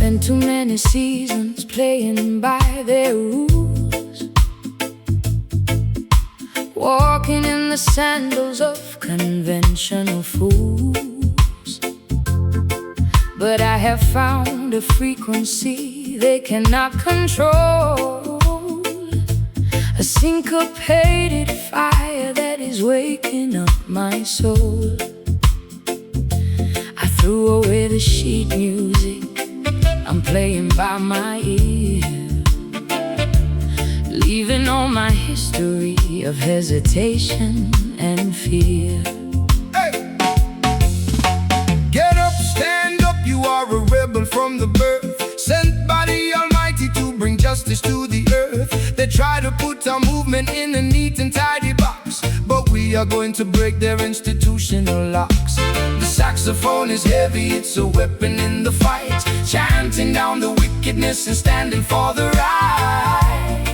spent too many seasons playing by their rules, walking in the sandals of conventional fools. But I have found a frequency they cannot control, a syncopated fire that is waking up my soul. I threw away the sheet music, I'm playing by my ear, leaving all my history of hesitation and fear. Hey! Get up, stand up, you are a rebel from the birth, sent by the Almighty to bring justice to the earth. They try to put our movement in a neat and tidy box, but we are going to break their institutional locks. The saxophone is heavy, it's a weapon in the fight, chanting down the wickedness and standing for the right.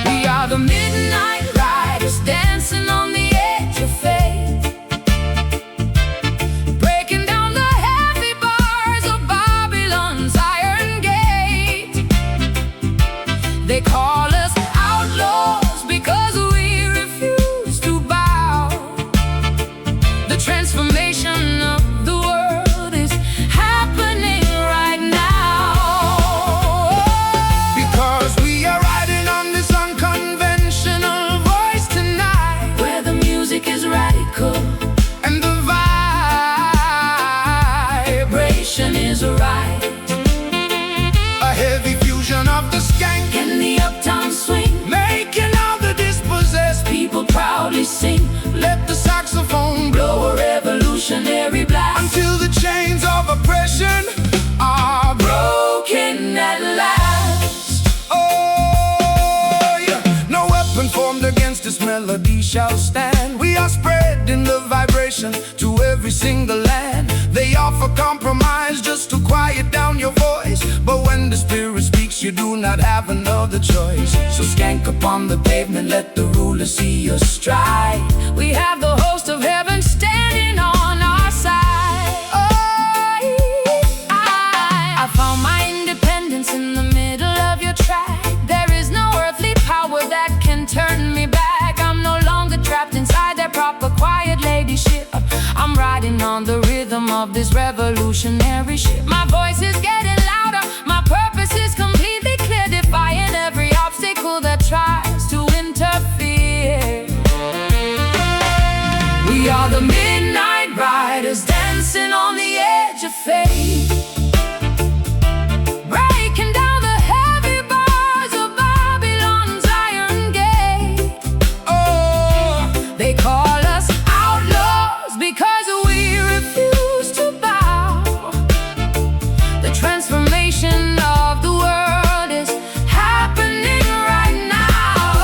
We are the midnight riders, dancing on the edge of faith, breaking down the heavy bars of Babylon's iron gate. They call us outlaws because we refuse to bow. The transformation of the world is happening right now, because we are riding on this unconventional voice tonight, where the music is radical and the vibration is right. A heavy fusion of the skank in the uptown swing, making all the dispossessed people proudly sing. Let the saxophone Blow a revolutionary blast until the chains of oppression are broken at last. Oh, yeah. No weapon formed against this melody shall stand. We are spreading the vibration to every single land. They offer compromise just to quiet down your voice, but when the spirit speaks, you do not have another choice. So skank upon the pavement, let the ruler see your stride. We have the host of heaven standing on our side. I found my independence in the middle of your track. There is no earthly power that can turn me back. I'm no longer trapped inside their proper quiet ladyship. I'm riding on the rhythm of this revolutionary ship. My voice is getting louder, my purpose is completely clear, defying every obstacle that tries to interfere. We are the midnight riders, dancing on the edge of faith, breaking down the heavy bars of Babylon's iron gate. Oh, They call us outlaws because we refuse to bow. The transformation of the world is happening right now,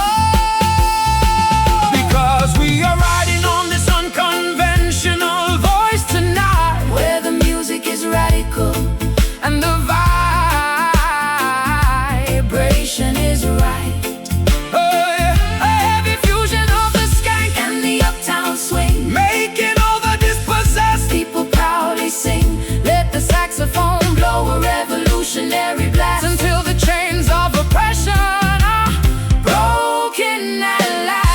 because we are riding on this unconventional voice tonight, where the music is radical and the vibration is right. oh, yeah. A heavy fusion of the skank And the uptown swing, making all the dispossessed people proudly sing. Let the saxophone blow a revolutionary blast until the chains of oppression are broken at last.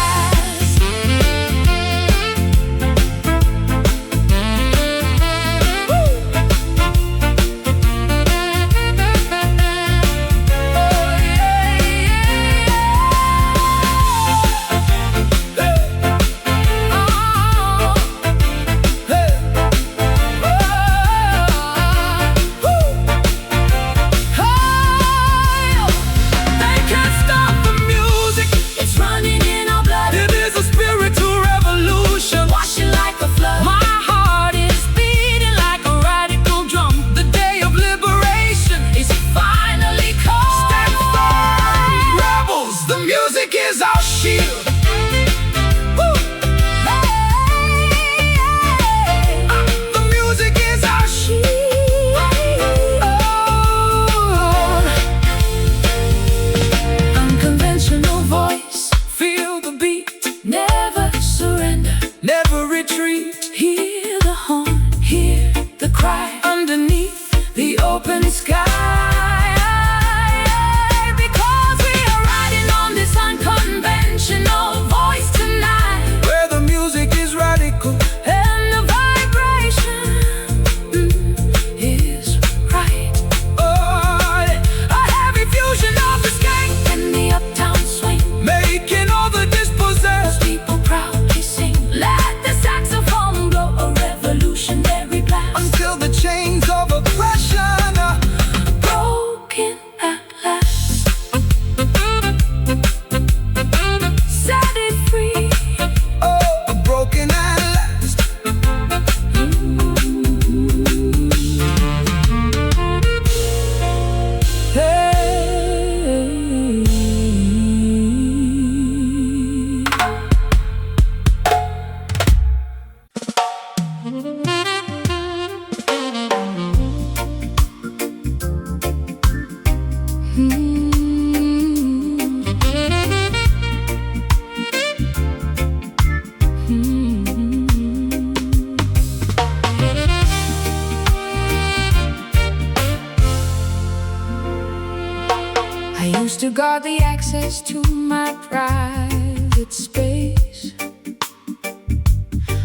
I used to guard the access to my private space,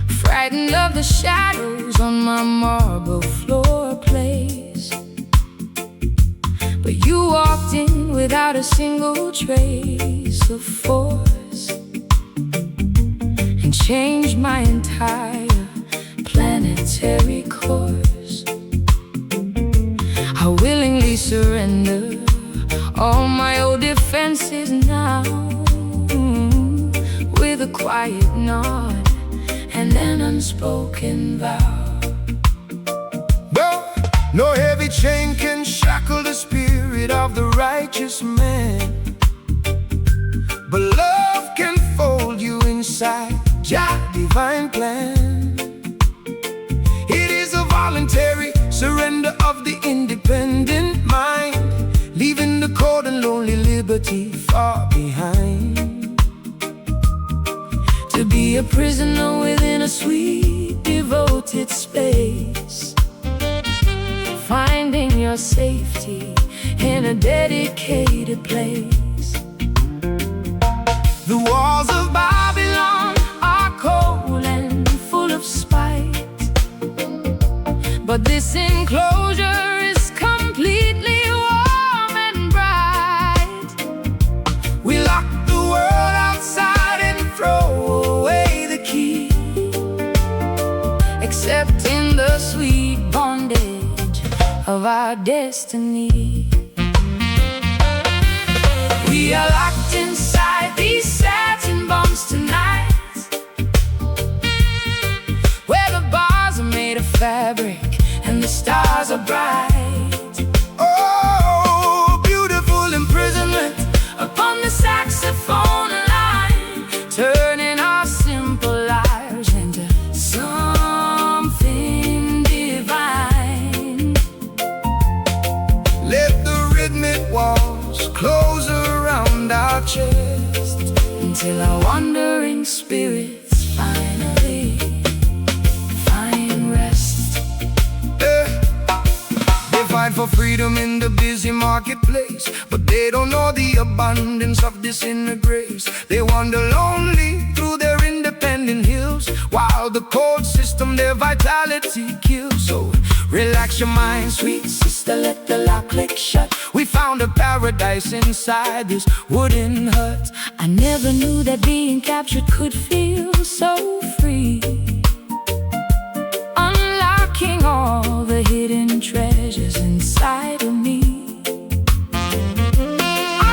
frightened of the shadows on my marble floor place. But you walked in without a single trace of force and changed my entire planetary course. I willingly surrender all my old defenses now, with a quiet nod and an unspoken vow. No heavy chain can shackle the spirit of the righteous man, but love can fold you inside Jah' divine plan. It is a voluntary surrender of the independent mind, leaving the cold and lonely liberty far behind. To be a prisoner within a sweet, devoted space, finding your safety in a dedicated place. The walls of Babylon are cold and full of spite, but this enclosure is completely warm and bright. We lock the world outside and throw away the key, accepting the sweet bondage of our destiny. We are locked inside these satin bonds tonight, where the bars are made of fabric and the stars are bright. Oh, beautiful imprisonment upon the saxophone line, turning our simple lives into something divine. Let the rhythmic walls close around our chest until our wandering spirits finally find rest. They fight for freedom in the busy marketplace, but they don't know the abundance of this inner grace. They wander lonely through their independent hills, while the cold system their vitality kills. So relax your mind, sweet sister, let the lock click shut. We found a paradise inside this wooden hut. I never knew that being captured could feel so free, unlocking all the hidden treasures inside of me.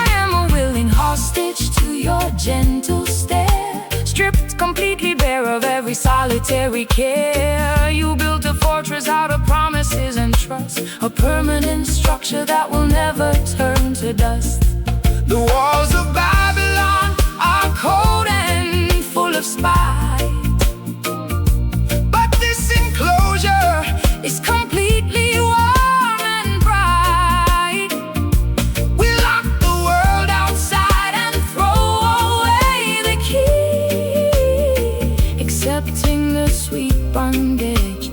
I am a willing hostage to your gentle stare, stripped completely bare of every solitary care. You built a fortress out of promises and trust, a permanent structure that will never turn to dust. The walls of Babylon are cold and full of spite, but this enclosure is completely warm and bright. We lock the world outside and throw away the key, accepting the sweet bondage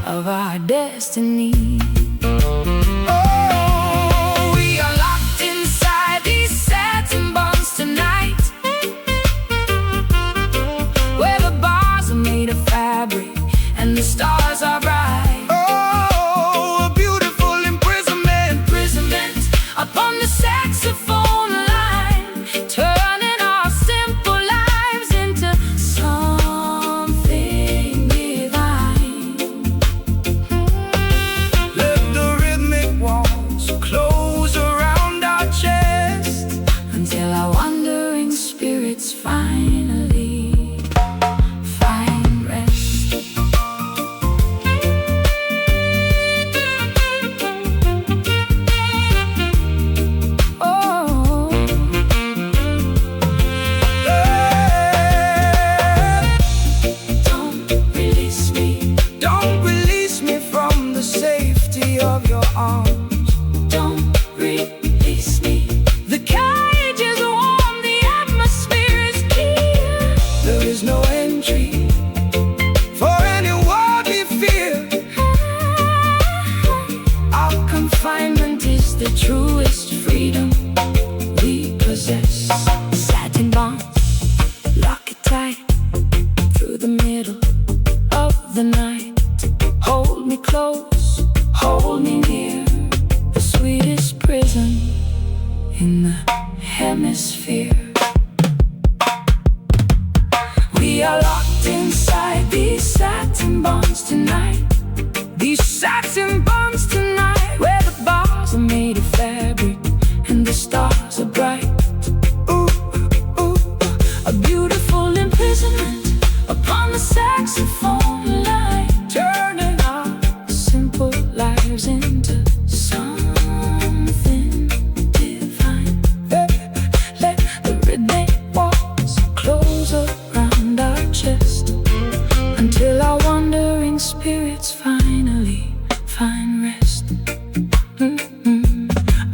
of our destiny. Oh, we are locked inside these satin bonds tonight, where the bars are made of fabric and the stars are bright. Oh, a beautiful imprisonment upon the saxophone line, turning our simple lives into something divine. Let the rhythmic walls close around our chest until our wandering spirits finally find rest. Oh, don't release me. Don't release me from the safety of your arms. Don't release me. The cage is warm, the atmosphere is clear. There is no entry for any worldly fear. Our confinement is the truest freedom. hemisphere. We are locked inside these satin bonds tonight. These satin bonds tonight, where the bars are made of fabric and the stars are bright. Ooh, ooh, a beautiful imprisonment upon the saxophone line, turning our simple lives into something divine. Let the rhythmic walls close around our chest until our wandering spirits finally find rest.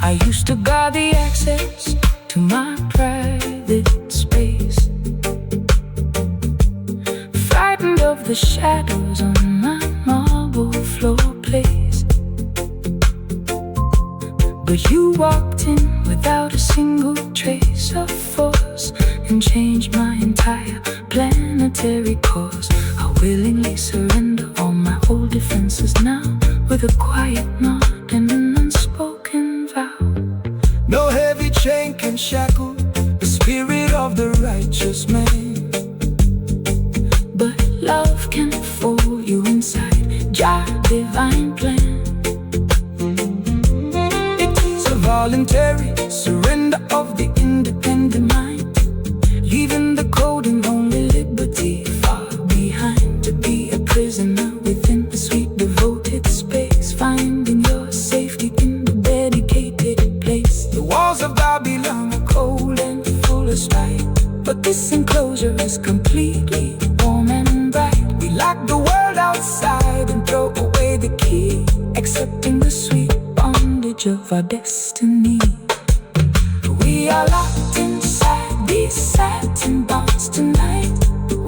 I used to guard the access to my private space, frightened of the shadows on my marble floor place. But you walked in without a single trace of force and changed my entire planetary course. I willingly surrender all my old defenses now, with a quiet nod and an unspoken vow. No heavy chain can shackle the spirit of the righteous man, but love can fold you inside Jah divine plan. It is a voluntary surrender of the independent mind, leaving the cold and lonely liberty far behind. To be a prisoner within a sweet devoted space, finding your safety in the dedicated place. The walls of Babylon are cold and full of strife, but this enclosure is completely warm and bright. We lock the world outside and throw away the key, accepting the sweet bondage of our destiny. We are locked inside these satin bonds tonight,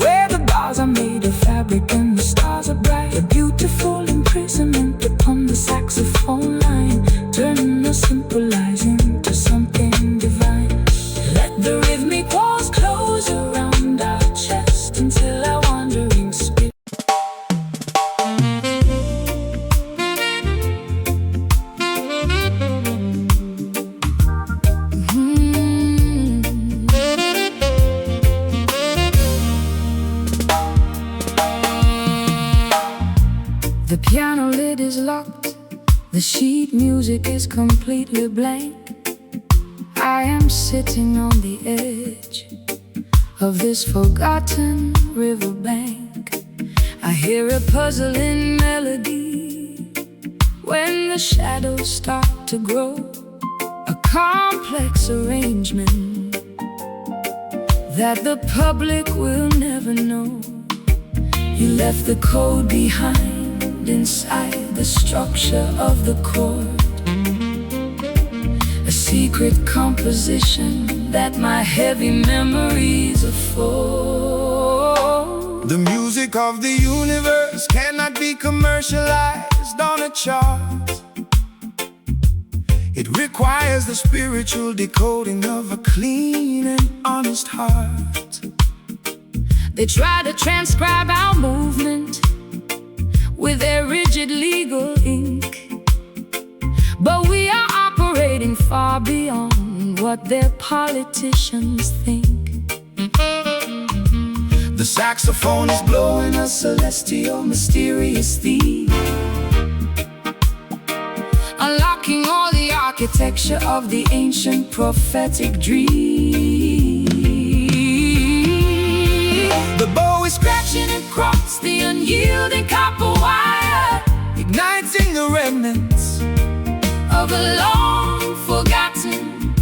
where the bars are made of fabric and the stars are bright. A beautiful imprisonment upon the saxophone line, turning our simple lives into something divine. Let the rhythmic walls close around our chest until our wandering spirit. The piano lid is locked, the sheet music is completely blank. I am sitting on the edge of this forgotten riverbank. I hear a puzzling melody when the shadows start to grow, a complex arrangement that the public will never know. You left the code behind inside the structure of the chord, a secret composition that my heavy memories afford. The music of the universe cannot be commercialized on a chart. It requires the spiritual decoding of a clean and honest heart. They try to transcribe our movement with their rigid legal ink, but we are operating far beyond what their politicians think. The saxophone is blowing a celestial, mysterious theme, unlocking all the architecture of the ancient prophetic dream. The bow is Scratching across the unyielding copper wire, igniting the remnants of a long forgotten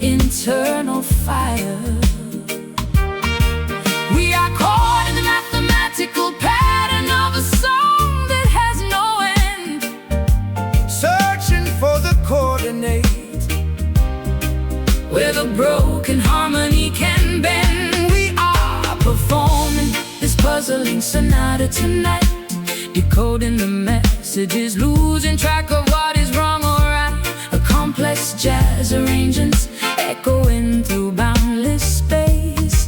internal fire. We are caught in the mathematical pattern of a song that has no end, searching for the coordinate where the broken harmony can bend. We are performing this puzzling sonata tonight, decoding the messages, losing track of what is wrong or right. A complex jazz arrangements echoing through boundless space,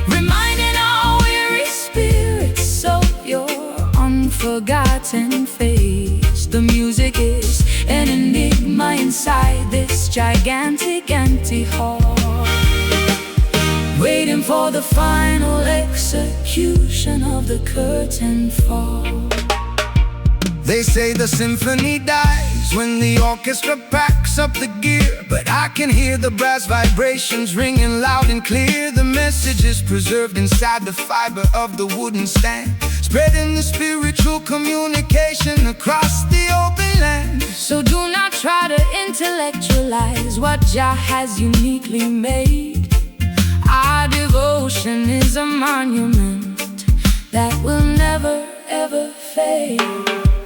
reminding our weary spirits of your unforgotten face. The music is an enigma inside this gigantic empty hall. for the final execution of the curtain fall. They say the symphony dies when the orchestra packs up the gear, but I can hear the brass vibrations ringing loud and clear. The message is preserved inside the fiber of the wooden stand, spreading the spiritual communication across the open land. So do not try to intellectualize what Jah has uniquely made. Our devotion is a monument that will never ever fade.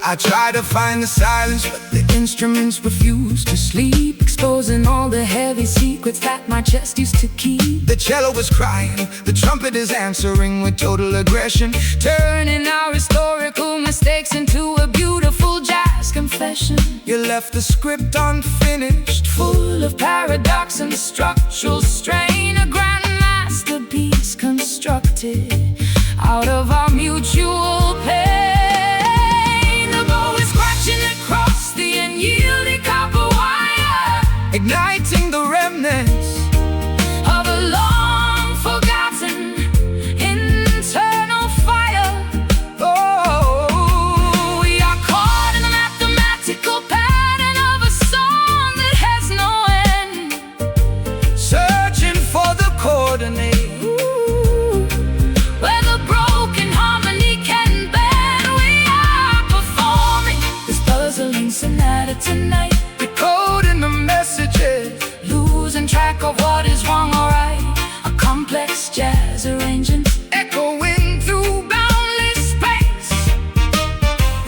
I try to find the silence, but the instruments refuse to sleep, exposing all the heavy secrets that my chest used to keep. The cello is crying, the trumpet is answering with total aggression, turning our historical mistakes into a beautiful jazz confession. You left the script unfinished, full of paradox and structural strain, a grand masterpiece constructed out of our mutual pain. Across the unyielding copper wire, igniting the remnants of a long-forgotten internal fire. Oh, we are caught in the mathematical pattern of a song that has no end, searching for the coordinates where the broken harmony can bend. We are performing this puzzling sonata tonight, decoding the messages, losing track of what is wrong or right. A complex jazz arrangement echoing through boundless space,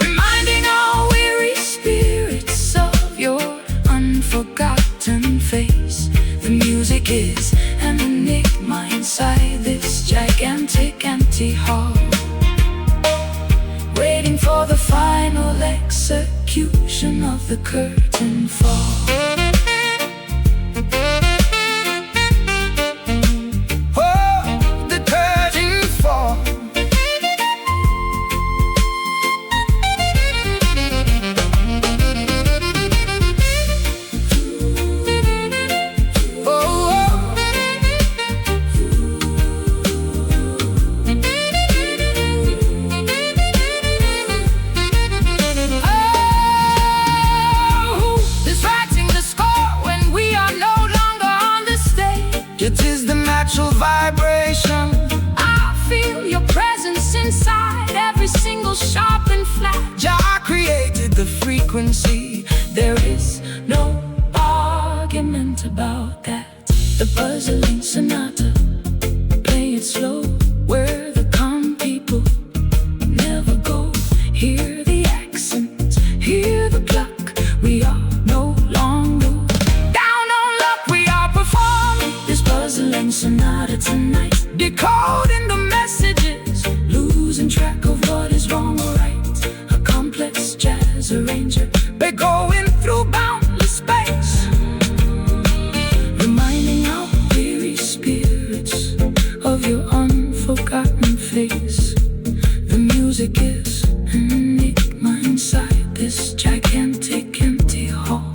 reminding our weary spirits of your unforgotten face. The music is an enigma inside this gigantic empty hall, waiting for the final execution of the curtain fall. Oh, the curtain fall. It is the natural vibration. I feel your presence inside every single sharp and flat. Jah created the frequency. There is no argument about that. The puzzling sonata, play it slow, where the calm people never go. Hear the accents, hear the clock. We are no longer down on luck. We are performing this puzzling sonata tonight, decoding the messages, losing track of what is wrong or right. A complex jazz arranger, we're going through boundless space, reminding our weary spirits of your unforgotten face. The music is an enigma inside this gigantic empty hall,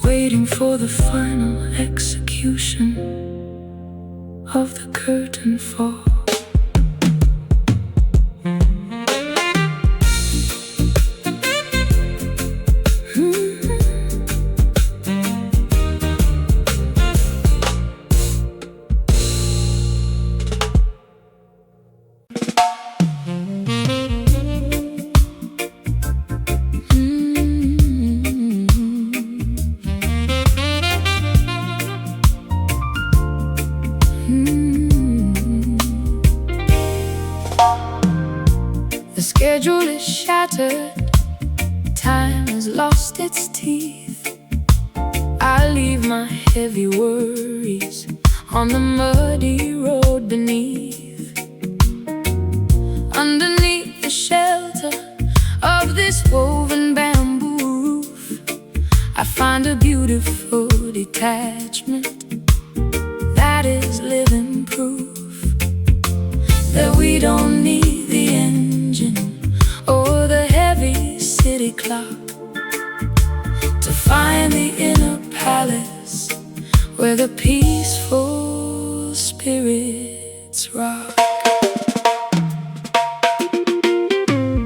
waiting for the final execution of the curtain fall. The schedule is shattered, time has lost its teeth. I leave my heavy worries on the muddy road beneath. Underneath the shelter of this woven bamboo roof, I find a beautiful detachment that is living proof that we don't need the engine or the heavy city clock to find the inner palace where the peaceful spirits rock.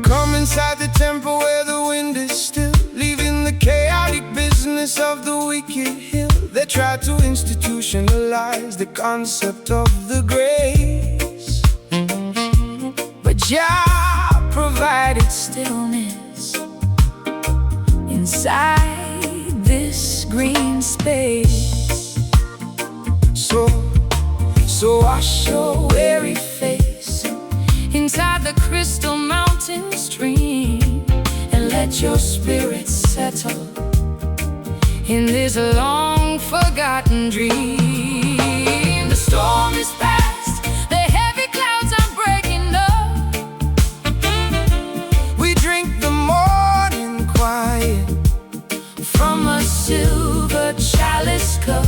Come inside the temple where the wind is still, leaving the chaotic business of the wicked hill. They try to institutionalize the concept of the grace, but Jah provided stillness inside this green space. So wash your weary face inside the crystal mountain stream, and let your spirit settle in this long forgotten dream. The storm is past, the heavy clouds are breaking up. we drink the morning quiet From a silver chalice cup,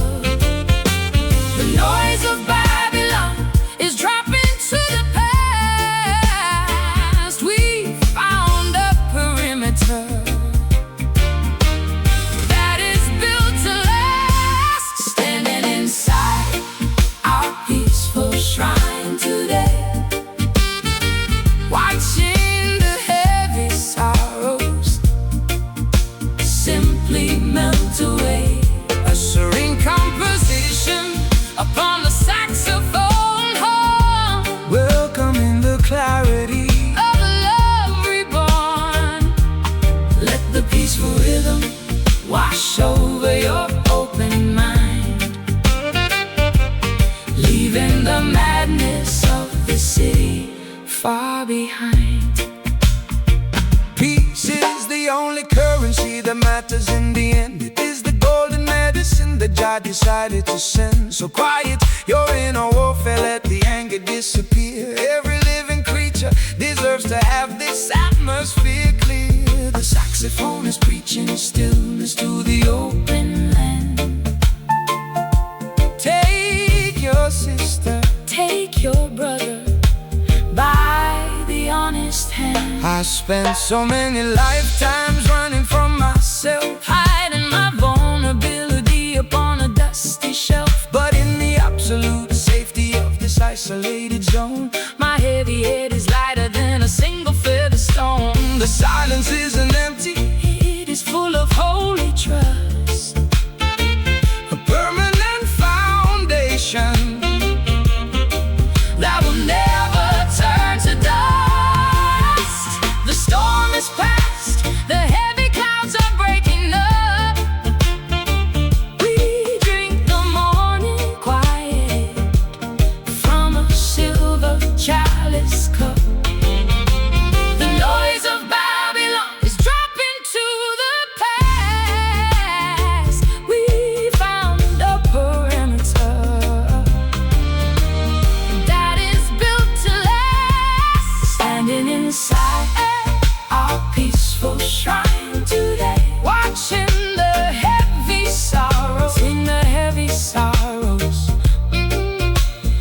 the noise of Babylon is dropping to the past. We found a perimeter that is built to last, standing inside our peaceful shrine today, watching the heavy sorrows simply melt away. a serene Composition upon the saxophone horn welcoming the clarity. of love reborn. Let the peaceful rhythm wash over your open mind, leaving the madness of the city far behind. Peace is the only currency that matters in the end. It is the golden medicine that Jah decided to send. So quiet your inner warfare, let the anger disappear. Every living creature deserves to have this atmosphere clear. The saxophone is preaching stillness to the open land. Take your sister, Take your brother by the honest hand, I spent so many lifetimes running from myself, hiding my vulnerability upon a dusty shelf. but in the absolute safety of this isolated zone, My heavy head is lighter than a single feather stone. the silence isn't empty, It is full of holy trust, a permanent foundation that will never turn to dust. The storm is past, the heavy clouds are breaking up. We drink the morning quiet from a silver chalice cup. The noise of Babylon is dropping to the past. We found a perimeter that is built to last, standing inside our peaceful shrine today, watching the heavy sorrows, sing the heavy sorrows,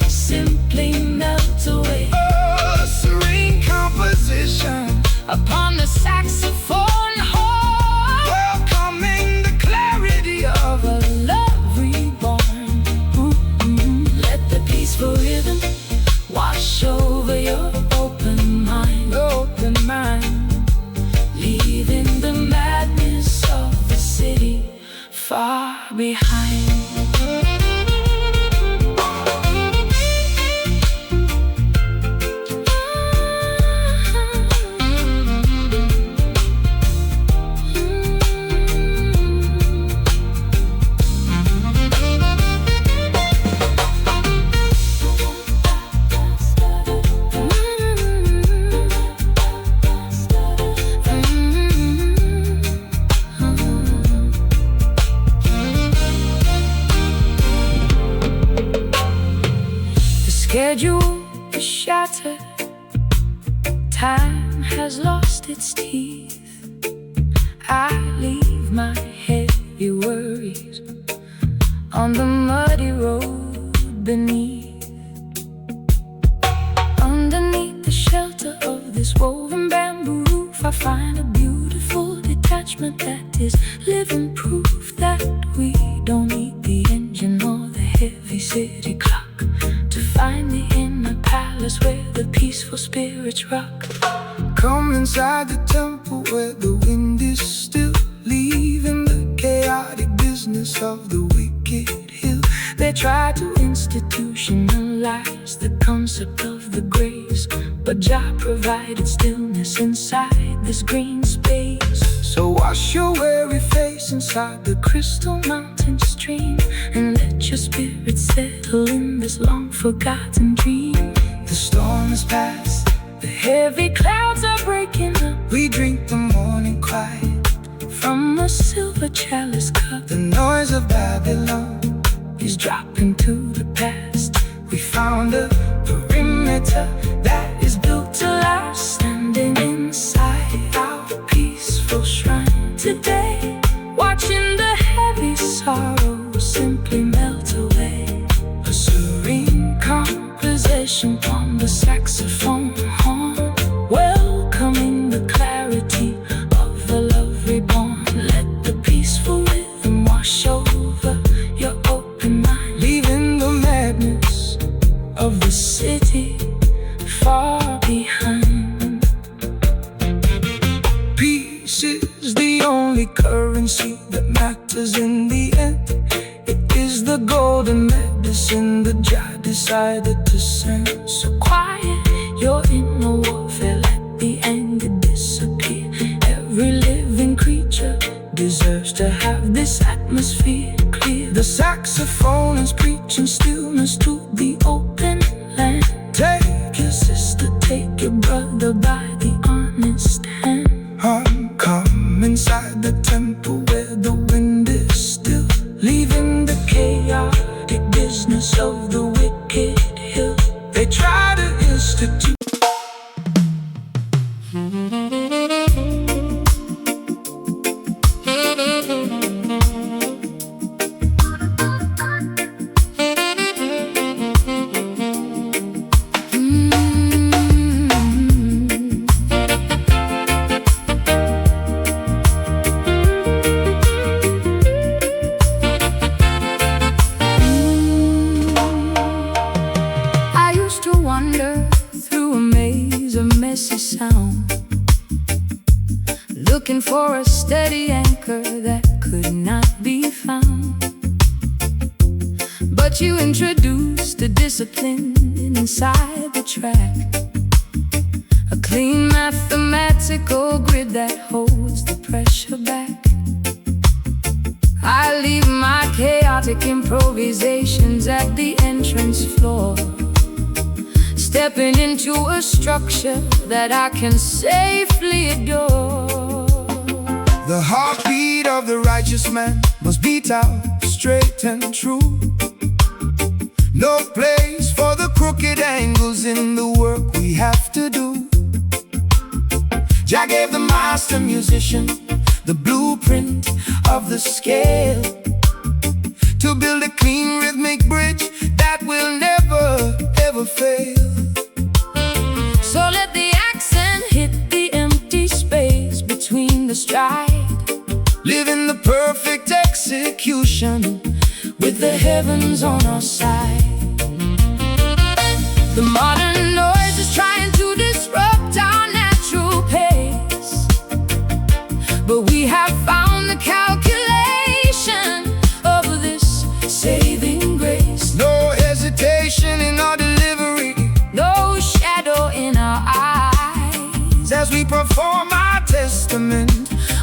simply melt away a serene composition upon the saxophone horn welcoming the clarity of of a love reborn. Let the peaceful rhythm wash over your open mind, leaving the madness of the city far behind. Schedule is shattered, time has lost its teeth. I leave my heavy worries on the muddy road beneath. Underneath the shelter of this woven bamboo roof, I find a beautiful detachment that is living proof that we don't need the engine or the heavy city clock to pitch rock. Come inside the temple where the wind is still, leaving the chaotic business of the wicked hill. They try to institutionalize the concept of the grace, but Jah provided stillness inside this green space. So wash your weary face inside the Crystal mountain stream, and let your spirit settle in this long forgotten dream. The storm is past, the heavy clouds are breaking up. we drink the morning quiet From a silver chalice cup, the noise of Babylon is dropping to the past. We found a perimeter That is built to last, standing inside our peaceful shrine today, watching the heavy sorrow simply melt away. a serene Composition on the saxophone horn, welcoming the clarity of the love reborn. Let the peaceful rhythm wash over your open mind, leaving the madness of the city far behind. Peace is the only currency that matters in the end. It is the golden medicine that Jah decided to send. So quiet your inner warfare, let the anger disappear. Every living creature deserves to have this atmosphere clear. The saxophone is preaching stillness to the open land. Take your sister, take your brother by the honest hand. Come inside the temple where the wind is still, Leaving the chaotic business of the wicked hill. they try to institute I used to wander through a maze of messy sound, looking for a steady anchor that could not be found. But you introduced a discipline inside the track, a clean mathematical grid that holds the pressure back. I leave my chaotic improvisations at the entrance floor, stepping into a structure that I can safely adore. the heartbeat of the righteous man must beat out straight and true. No place for the crooked angles in the work we have to do. Jah gave the master musician the blueprint of the scale to build a clean rhythmic bridge that will never ever fail. So let the accent hit the empty space between the stride, Living the perfect execution with the heavens on our side. The modern noise is trying to disrupt our natural pace, but we have found the calculation of this saving grace. no hesitation in our delivery No shadow in our eyes as we perform our testament.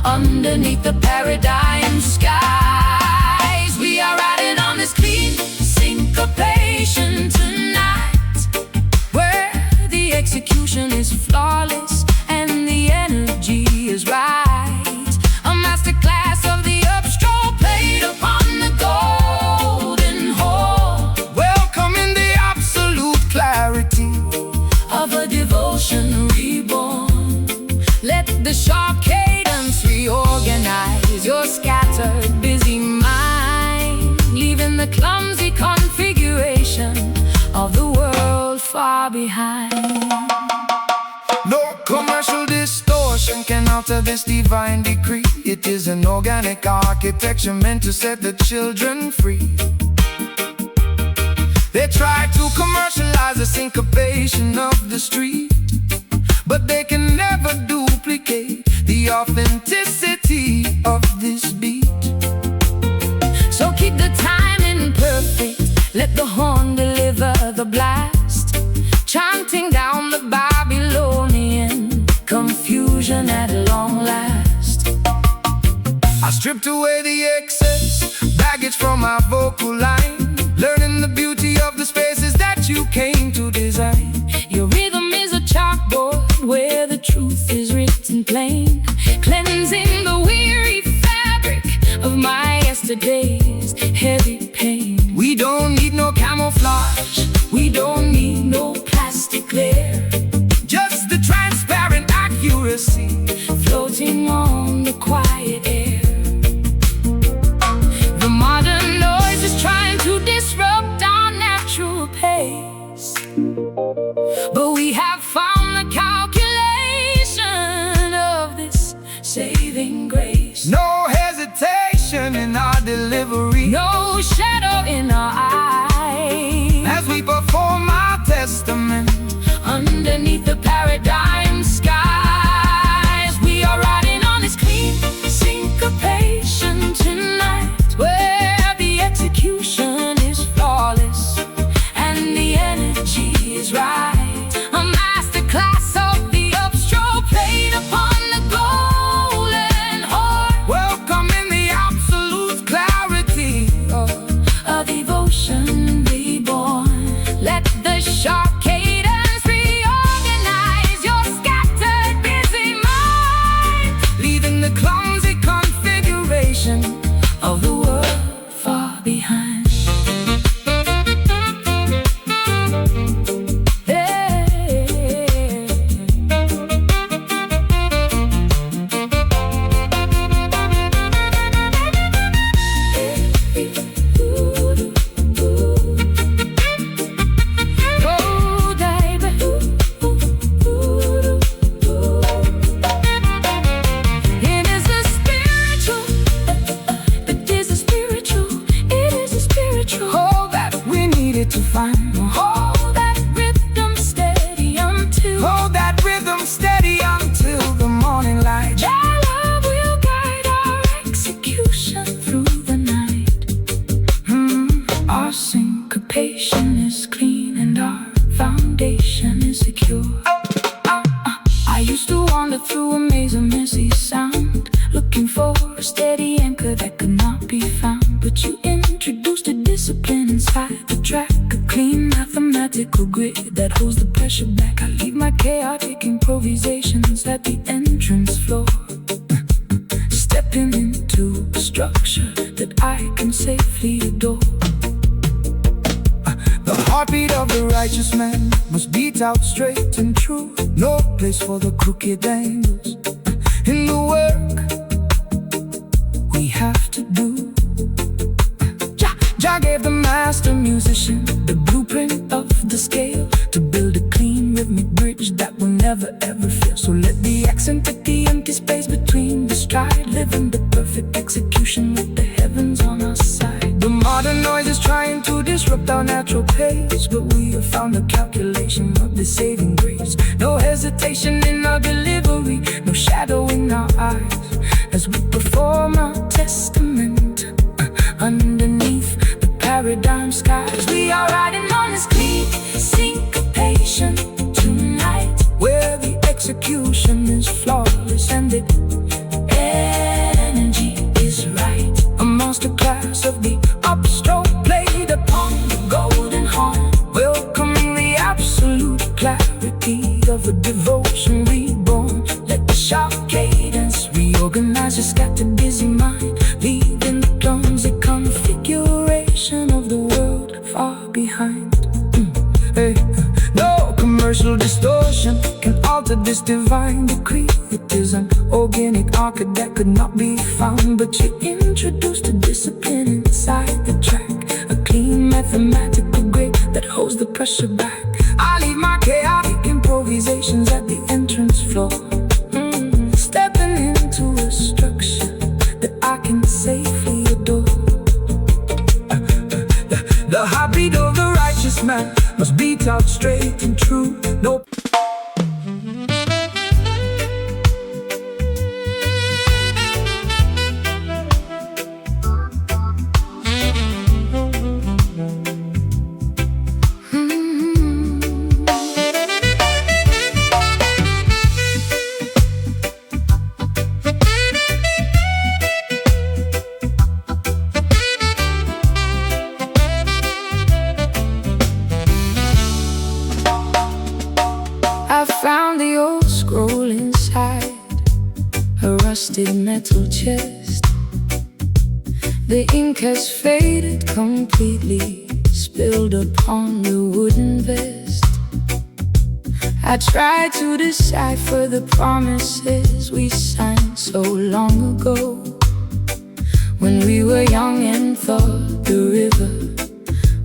underneath the paradigm skies. We are riding on this clean syncopation tonight, where the execution is flawless and the energy is right. A masterclass of the upstroke played upon the golden horn, Welcoming the absolute clarity of a devotion reborn. Let the sharp cadence reorganize your scattered, busy mind, leaving the clumsy configuration of the world far behind. No commercial distortion can alter this divine decree. It is an organic architecture meant to set the children free. They try to commercialize the syncopation of the street, but they can never duplicate the authenticity of this beat. So keep the timing perfect, let the horn deliver the blast, chanting down the Babylonian confusion at long last. I stripped away the excess baggage from my vocal line, learning the beauty of the spaces that you came to design. Your rhythm is a chalkboard where the truth is written plain, cleansing the weary fabric of my yesterday's heavy pain. We don't need no camouflage, We don't need no plastic layer, just the transparent accuracy floating on the quiet air. The modern noise is trying to disrupt our natural pace, but we have found the calculation of this saving grace. No hesitation in our delivery, No shadow in our eyes, as we perform our testament underneath the paradigm skies. We are riding on this clean syncopation tonight, where the execution is flawless and the energy is right. A masterclass of the upstroke played upon the golden horn, welcoming the absolute clarity of a devotion reborn. Let the sharp cadence reorganize your scattered busy mind, leaving the clumsy configuration of the world far behind. to find. Hold that rhythm steady until The morning light. Thy love will guide our execution through the night. Our syncopation is clean and our foundation is secure. I used to wander through a maze of messy sound, looking for a steady anchor that could not be found. But you introduced a discipline inside the track, a clean mathematical grid that holds the pressure back. I leave my chaotic improvisations at the entrance floor, stepping into a structure that I can safely adore. The heartbeat of the righteous man must beat out straight and true. No place for the crooked angles in the work we have to do. Jah gave the master musician the blueprint of the scale to build a clean rhythmic bridge that will never ever fail. So let the accent at the empty space between the stride, living the perfect execution with the heavens on our side. The modern noise is trying to disrupt our natural pace, but we have found the calculation of the saving grace. No hesitation in our delivery, no shadow in our eyes, as we perform our testament underneath the paradigm skies. We are riding on this clean syncopation tonight, where the execution is flawless and the energy is right. A masterclass of the upstroke played upon the golden horn, welcoming the absolute clarity of a devotion reborn. Let the sharp cadence reorganize your scattered busy mind, leaving the clumsy configuration of the world far behind. Hey, no commercial distortion can alter this divine decree. It is an organic arc that could not be found, but you introduced a discipline inside the track, a clean mathematical grid that holds the pressure back. I leave my chaotic improvisations at the entrance floor, stepping into a structure that I can safely adore. The heartbeat of the righteous man must beat out straight and true. No The ink has faded completely, spilled upon the wooden vest. I tried to decipher the promises we signed so long ago, when we were young and thought the river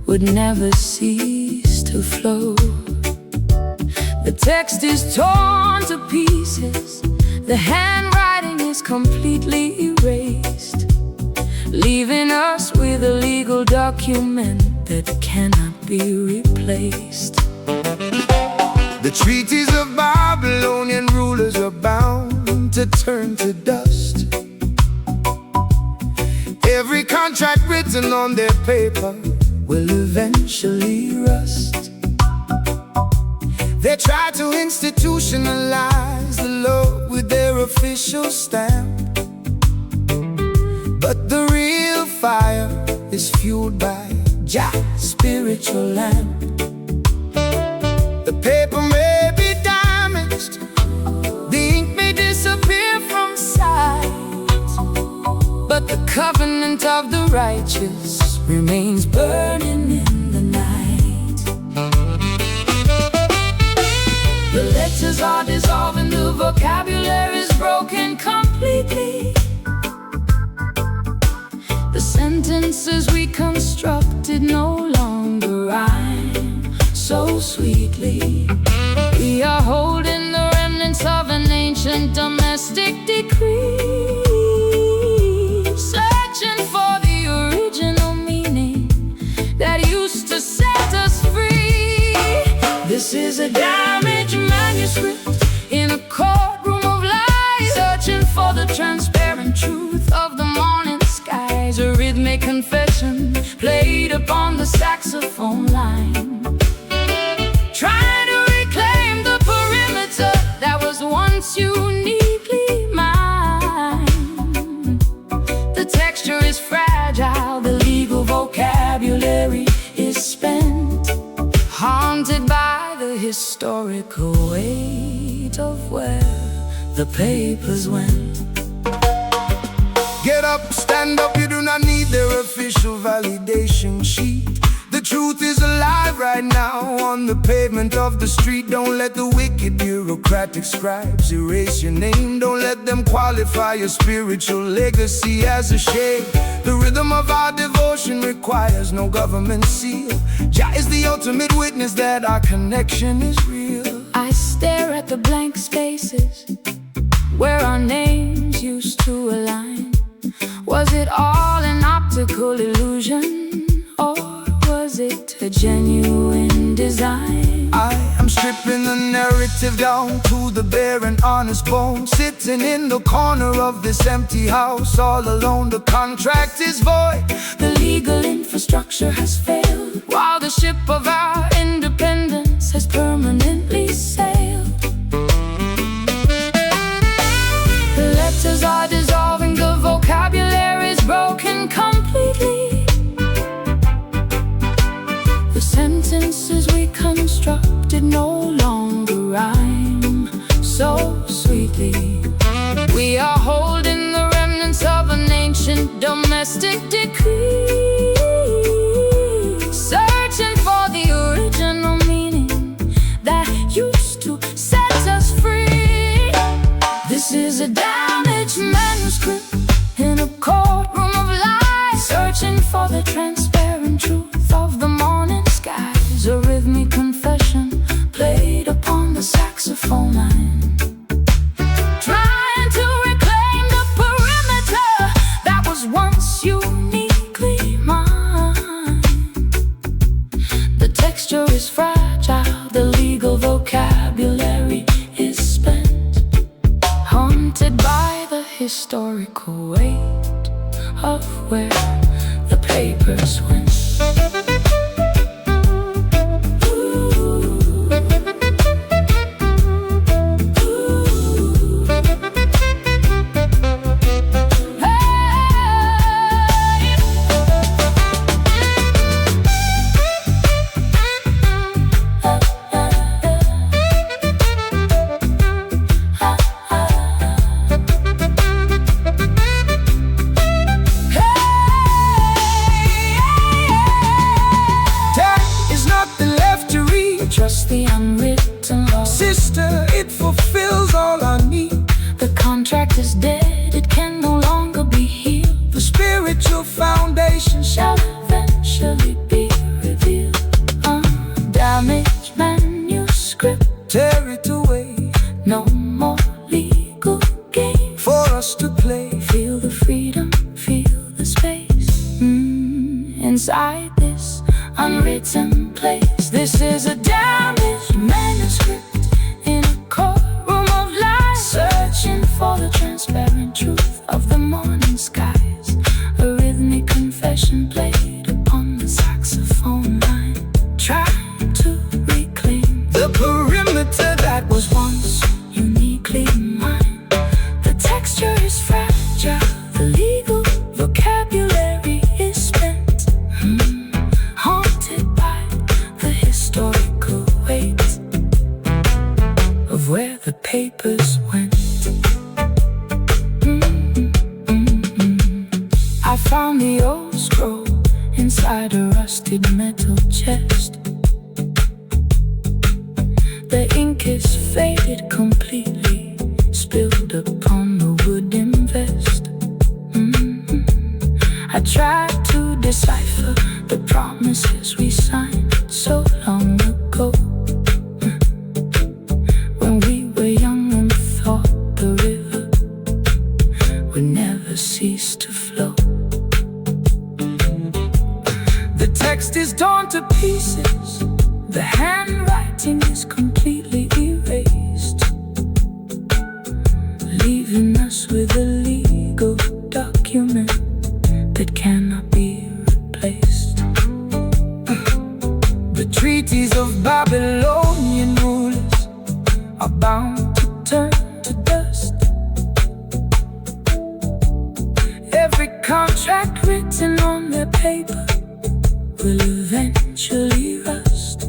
would never cease to flow. The text is torn to pieces, the handwriting is completely erased, leaving us with a legal document that cannot be replaced. The treaties of Babylonian rulers are bound to turn to dust. Every contract written on their paper will eventually rust. They try to institutionalize the law with their official stamp, but the real fire is fueled by Jah's spiritual lamp. The paper may be damaged, the ink may disappear from sight, but the covenant of the righteous remains burning in the night. The letters are dissolving, the vocabulary is broken completely. The sentences we constructed no longer rhyme so sweetly. We are holding the remnants of an ancient domestic decree, searching for the original meaning that used to set us free. This is a damaged manuscript in a courtroom of lies, searching for the transparent truth of the morning skies. A rhythmic confession played upon the saxophone line, trying to reclaim the perimeter that was once uniquely mine. The texture is fragile, the legal vocabulary is spent, haunted by the historical weight of where the papers went. Get up, stand up, you do not need their official validation sheet. The truth is alive right now on the pavement of the street. Don't let the wicked bureaucratic scribes erase your name. Don't let them qualify your spiritual legacy as a shame. The rhythm of our devotion requires no government seal. Jah is the ultimate witness that our connection is real. I stare at the blank spaces where our names used to align. Was it all an optical illusion, or was it a genuine design? I am stripping the narrative down to the bare and honest bone, sitting in the corner of this empty house all alone. The contract is void, the legal infrastructure has failed, while the ship of our independence has permanently sailed. The letters are dissolving, the vocabulary is broken completely. The sentences we constructed no longer rhyme so sweetly. We are holding the remnants of an ancient domestic decree, searching for the original meaning that used to set us free. This is a damaged manuscript in a courtroom of lies, searching for the transparent truth of the morning skies. A rhythmic confession played upon the saxophone line, trying to reclaim the perimeter that was once uniquely mine. The texture is fragile, the legal vocabulary is spent, haunted by the historical weight of where the papers went. freedom, feel the space inside this unwritten place. This is a damaged manuscript in a courtroom of lies, searching for the transparent truth of the morning skies. A rhythmic confession played upon the saxophone line, trying to reclaim the perimeter that was once uniquely mine. The texture is fragile, the legal vocabulary is spent, haunted by the historical weight of where the papers went. I found the old scroll inside a rusted metal chest. The ink is faded completely, spilled upon the wooden vest. I tried to decipher the promises we signed so long ago, when we were young and thought the river would never cease to flow. The text is torn to pieces, the handwriting is completely erased, leaving us with a legal document that cannot be replaced. The treaties of Babylonian rulers are bound to turn to dust. Every contract written on their paper will eventually rust.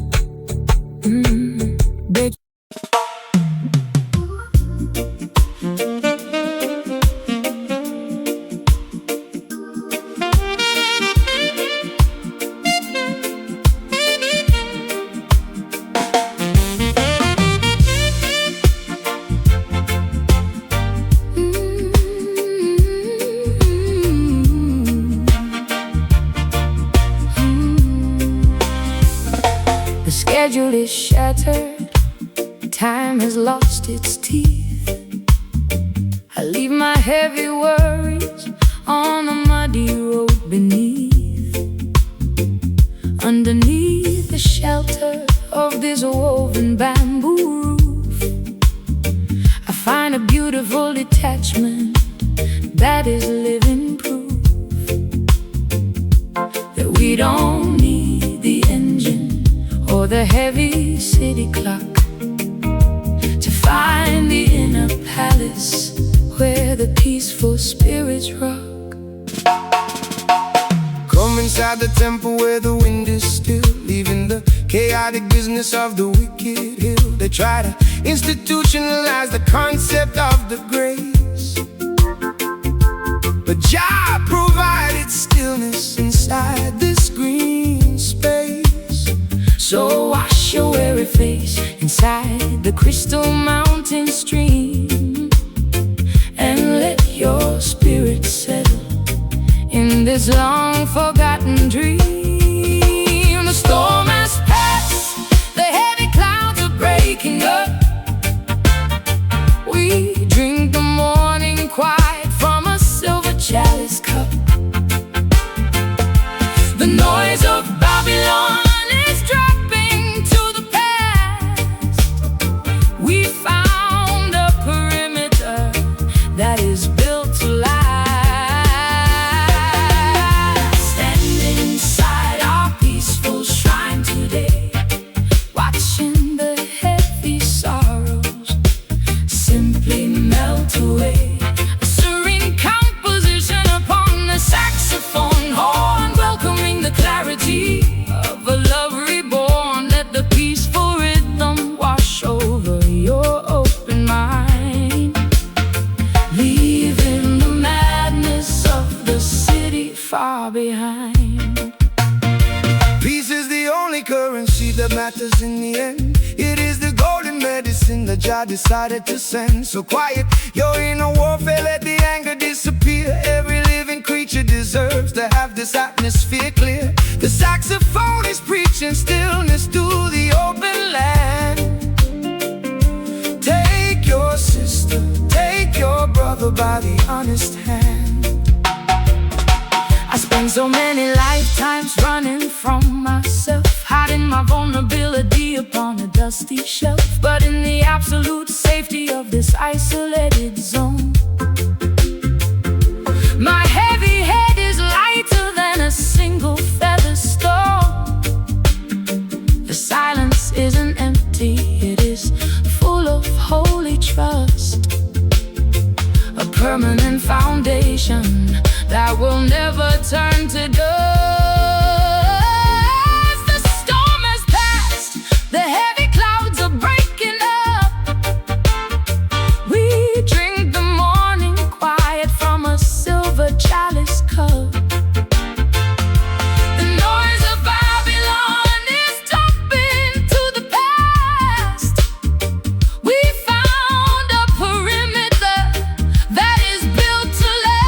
The schedule is shattered, time has lost its teeth. I leave my heavy worries on a muddy road beneath. Underneath the shelter of this woven bamboo roof, I find a beautiful detachment that is living proof that we don't need the engine or the heavy city clock to find the inner palace where the peaceful spirits rock. Come inside the temple where the wind is still, leaving the chaotic business of the wicked hill. They try to institutionalize the concept of the grace, but Jah provided stillness inside this green space. So wash your weary face inside the crystal mountain stream, and let your spirit settle in this long forgotten dream. The storm has passed, the heavy clouds are breaking up. We drink the morning quiet from a silver chalice cup. The noise of Babylon is dropping to the past. We found a perimeter that is built to last. Standing inside our peaceful shrine today, watching the heavy sorrows simply melt away. A serene composition upon the saxophone horn, welcoming the clarity of a love reborn. Let the peaceful rhythm wash over your open mind, leaving the madness of the city far behind. Peace is the only currency that matters in the end. It is the golden medicine that Jah decided to send. So quiet your inner warfare, let the anger disappear. Every living creature deserves to have this atmosphere clear. The saxophone is preaching stillness to the open land. Take your sister, take your brother by the honest hand. So many lifetimes running from myself, hiding my vulnerability upon a dusty shelf. But in the absolute safety of this isolated zone, my heavy head is lighter than a single feather stone. The silence isn't empty, it is full of holy trust, a permanent foundation that will never turn to dust. The storm has passed, the heavy clouds are breaking up. We drink the morning quiet from a silver chalice cup. The noise of Babylon is dropping to the past. We found a perimeter that is built to last.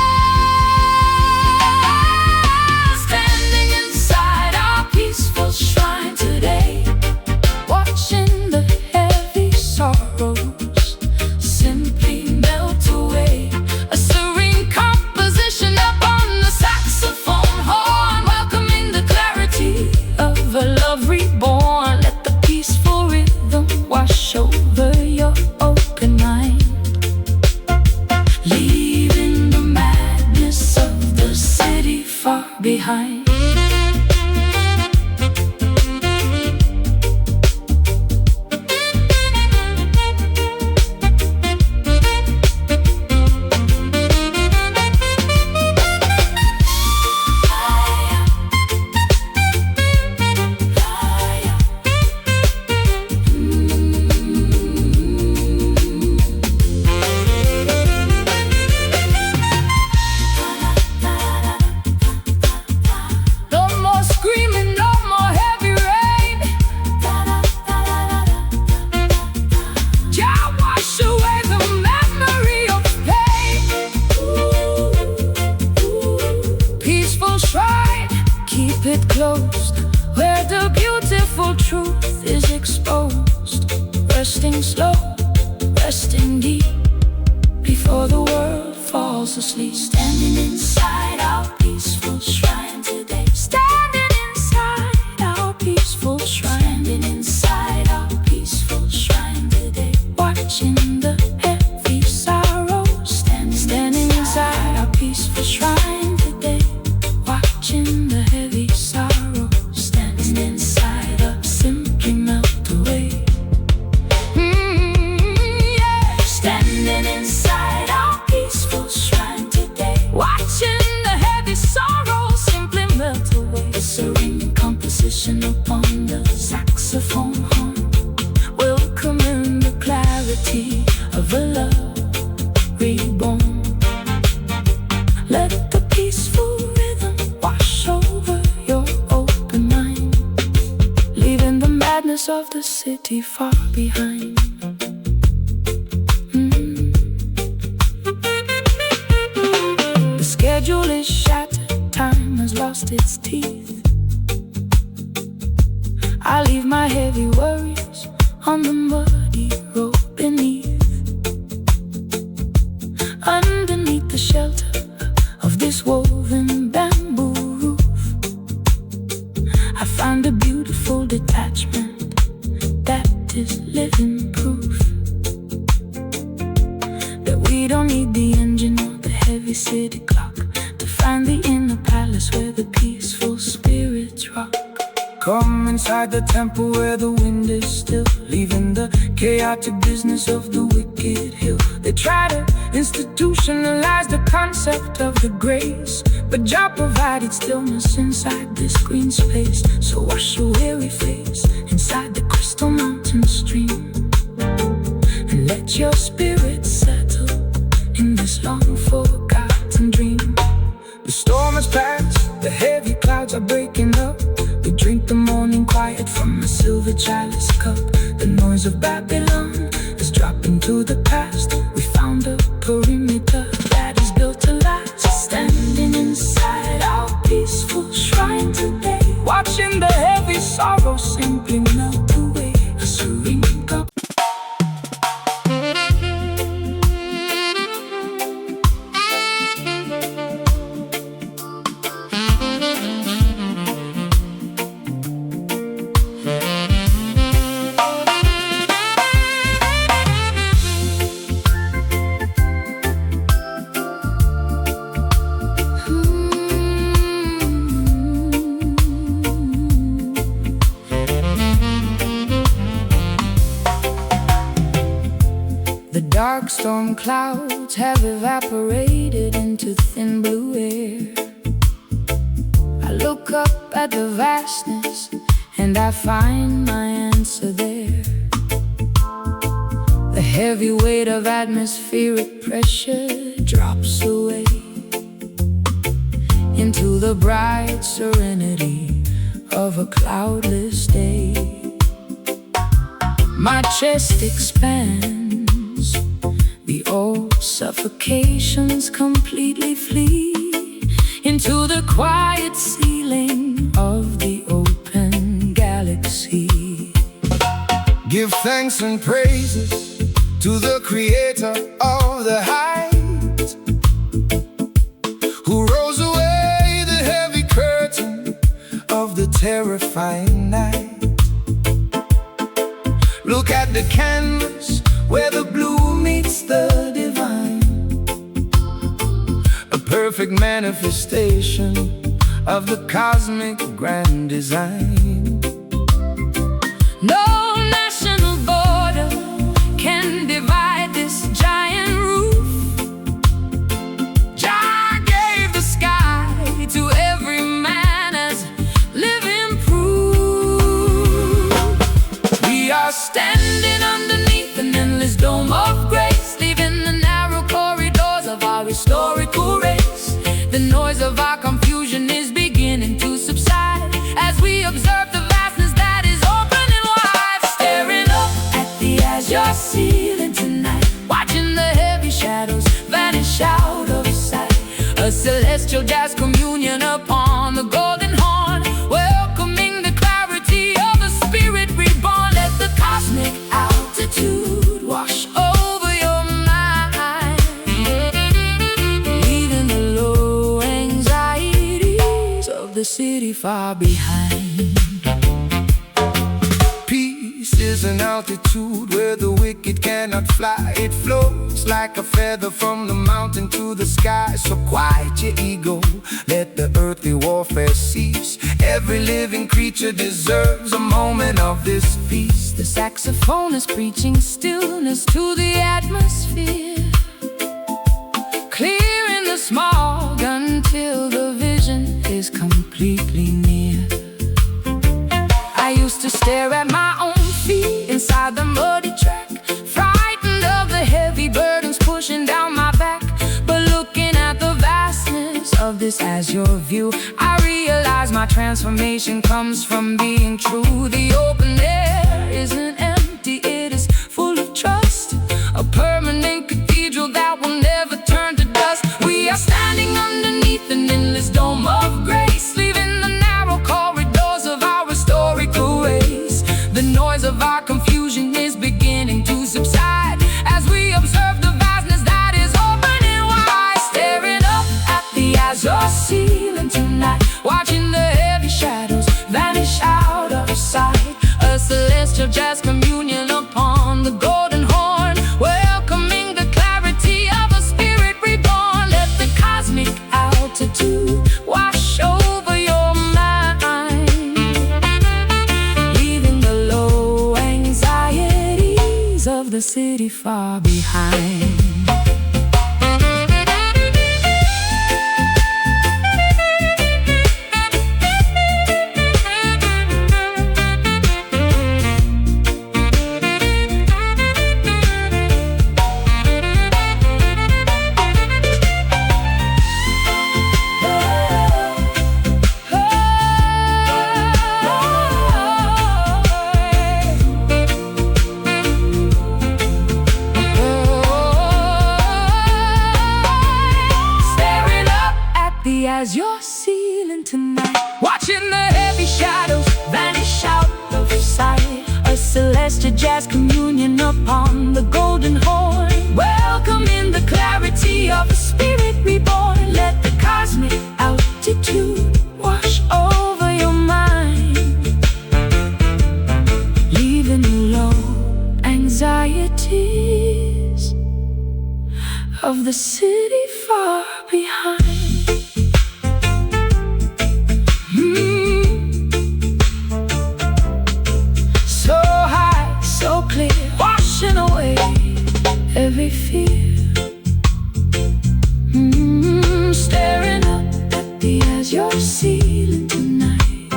Standing inside our peaceful shrine today, watching the heavy sorrows simply melt away. A serene composition up on the saxophone horn, welcoming the clarity of a love reborn. Let the peaceful rhythm wash over your open mind, leaving the madness of the city far behind. No more screaming, no more heavy rain. Jah wash away the memory of pain. Peaceful shrine, keep it closed, where the beautiful truth is exposed. Resting slow, resting deep, before the world falls asleep. Standing inside our peaceful shrine today. Standing inside our peaceful shrine. Standing inside our peaceful shrine today. Watching the heavy sorrow. Standing inside our peaceful shrine today. Watching the heavy sorrow. Standing inside us simply melt away. Yeah. Standing inside our peaceful shrine today, watching the heavy sorrow simply melt away. A serene composition upon the saxophone horn, welcoming the clarity of a love reborn. Let the peaceful rhythm wash over your open mind, leaving the madness of the city far behind. The schedule is shattered, time has lost its teeth. I leave my heavy worries on the muddy road beneath. Underneath the shelter of this woven bamboo roof, I find a beautiful detachment that is living proof that we don't need the engine or the heavy city clock to find the inner palace where the peaceful spirits rock. Come inside the temple where the wind is still, leaving the chaotic business of the wicked hill. They try to institutionalize the concept of the grace, but Jah provided stillness inside this green space. So wash your weary face inside the crystal mountain stream, and let your spirit settle in this long forgotten dream. The storm has passed, the heavy clouds are breaking up. We drink the morning quiet from a silver chalice cup. The noise of Babylon has dropped into the past. We found a perimeter that is built to last. Standing inside our peaceful shrine today, watching the heavy sorrow simply melt away. A serene cup. storm clouds have evaporated into thin blue air. I look up at the vastness and I find my answer there. The heavy weight of atmospheric pressure drops away into the bright serenity of a cloudless day. My chest expands, the old suffocations completely flee into the quiet ceiling of the open galaxy. Give thanks and praises to the creator of the height, who rolls away the heavy curtain of the terrifying night. Look at the canvas where the blue meets the divine, a perfect manifestation of the cosmic grand design. No national border can divide this giant roof. Jah gave the sky to every man as living proof. We are standing underneath an endless dome of grace, leaving the narrow corridors of our historical race. The noise of our confusion is beginning to subside as we observe the vastness that is opening wide. Staring up at the azure ceiling tonight, watching the heavy shadows vanish out of sight. A celestial jazz communion upon the golden horn, welcoming the clarity of the spirit reborn. Let the cosmic altitude wash over your mind, leaving the low anxieties of the city far behind. Peace is an altitude where the wicked cannot fly. It floats like a feather from the mountain to the sky. So quiet your ego, let the earthly warfare cease. Every living creature deserves a moment of this peace. The saxophone is preaching stillness to the atmosphere, clearing the smog until the vision is completely near. I used to stare at my own feet inside the muddy track, frightened of the heavy burdens pushing down my back. But looking at the vastness of this azure view, I realize my transformation comes from being true. The open air isn't empty, it is full of trust, a permanent cathedral that will never turn to dust. We are standing underneath an endless dome of grace, leaving the narrow corridors of our historical race. The noise of our confusion is beginning to subside as we observe the vastness that is opening wide. Staring up at the azure ceiling tonight, watching the heavy shadows vanish out of sight. A celestial jazz communion upon the golden horn, welcoming the clarity of a spirit reborn. Let the cosmic altitude wash over your mind, leaving the low anxieties of the city far behind. As you're ceiling tonight, watching the heavy shadows vanish out of sight. A celestial jazz communion upon the golden horn, welcoming the clarity of a spirit reborn. Let the cosmic altitude wash over your mind, leaving low anxieties of the city far behind. So high, so clear, washing away every fear. your ceiling tonight.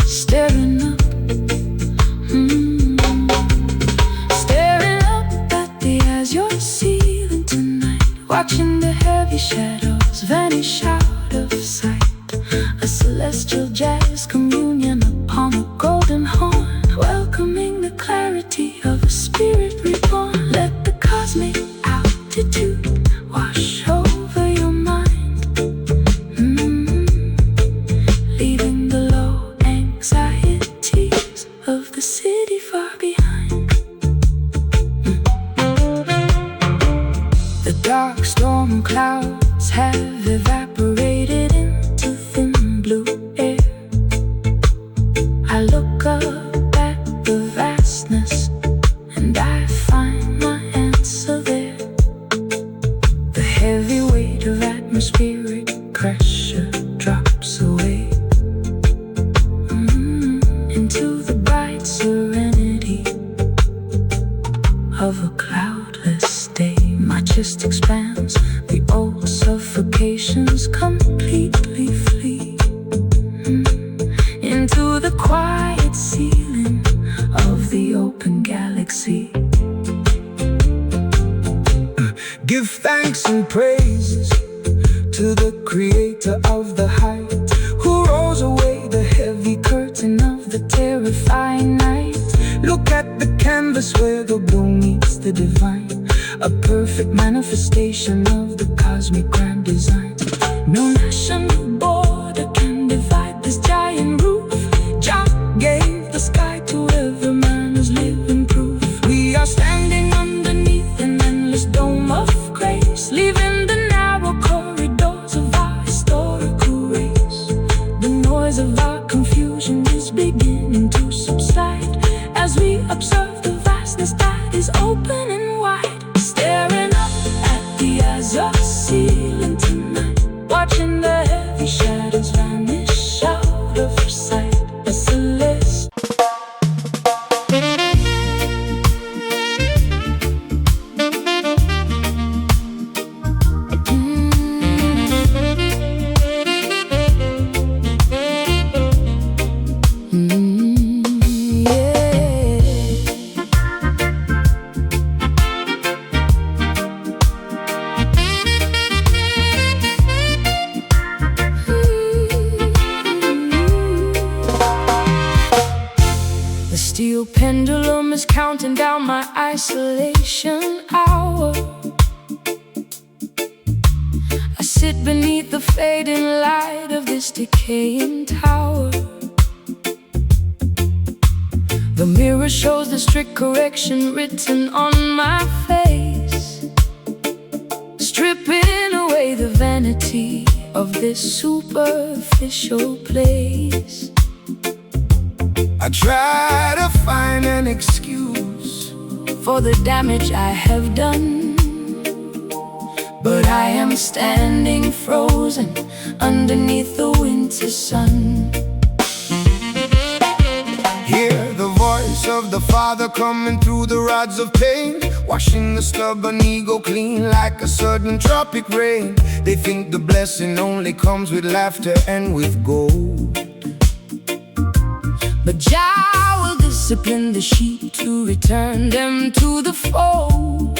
Staring up, staring up at the azure ceiling tonight. Watching the heavy shadows vanish out of sight. A celestial jazz communion upon a golden horn, welcoming the clarity of a spirit reborn. Let the cosmic altitude wash over your mind, leaving the low anxieties of the city far behind. The dark storm clouds have evaporated into thin blue air. I look up at the vastness and I find my answer there. The heavy weight of atmospheric pressure drops away into the bright serenity of a cloudless day. My chest expands, the old suffocations completely flee into the quiet ceiling of the open galaxy. Give thanks and praises to the creator of the height, who rolls away the heavy curtain of the terrifying night. Look at the canvas where the blue meets the divine, a perfect manifestation of the cosmic grand design. No national border can divide this giant roof. Jah gave the sky to every man who's living proof. We are standing underneath an endless dome of grace, leaving the narrow corridors of our historical race. The noise of our confusion is beginning to subside as we observe the vastness that is open and wide. Staring up at the azure ceiling tonight, watching the heavy shadows vanish out of sight. A celestial pendulum is counting down my isolation hour. I sit beneath the fading light of this decaying tower. The mirror shows the strict correction written on my face, stripping away the vanity of this superficial place. I try to find an excuse for the damage I have done, but I am standing frozen underneath the winter sun. Hear the voice of the Father coming through the rods of pain, washing the stubborn ego clean like a sudden tropic rain. They think the blessing only comes with laughter and with gold, but Jah will discipline the sheep to return them to the fold.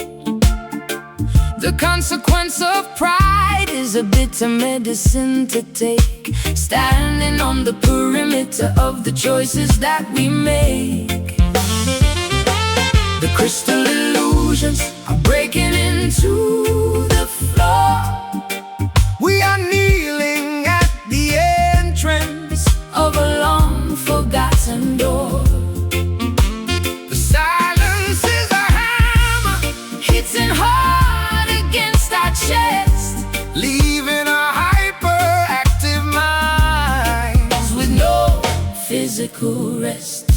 The consequence of pride is a bitter medicine to take, standing on the perimeter of the choices that we make. The crystal illusions are breaking into the floor. We are kneeling at the entrance of a long forgotten door. The silence is a hammer hitting hard against our chest, leaving our hyperactive minds with no physical rest.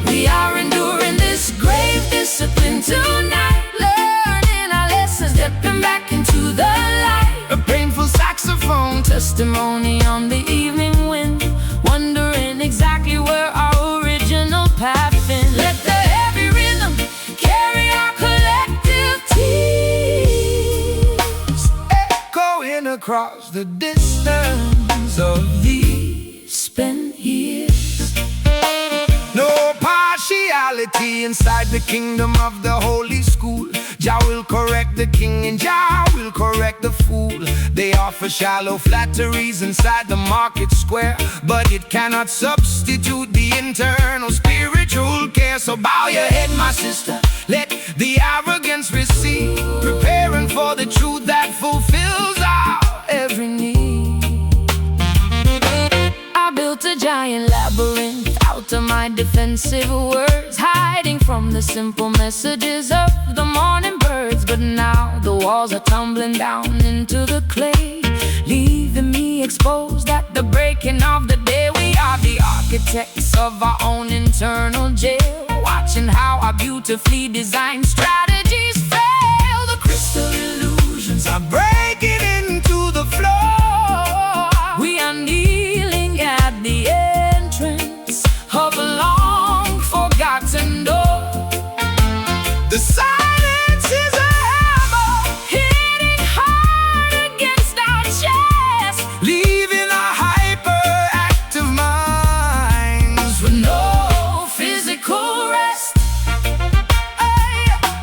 We are enduring this grave discipline tonight, learning our lessons, stepping back into the light. A painful saxophone testimony on the evening wind, wondering exactly where our original path been. Let the heavy rhythm carry our collective tears. across the distance of these spent years. No partiality inside the kingdom of the holy school. Jah will correct the king and Jah will correct the fool. They offer shallow flatteries inside the market square, but it cannot substitute the internal spiritual care. So bow your head, my sister, let the arrogance recede, preparing for the truth that fulfills our every need. I built a giant labyrinth out of my defensive words, hiding from the simple messages of the morning birds. But now the walls are tumbling down into the clay, leaving me exposed at the breaking of the day. We are the architects of our own internal jail, watching how our beautifully designed strategies fail. The crystal illusions are breaking into the floor. We are kneeling at the entrance of a long forgotten door. The silence is a hammer hitting hard against our chest, leaving our hyperactive minds with no physical rest.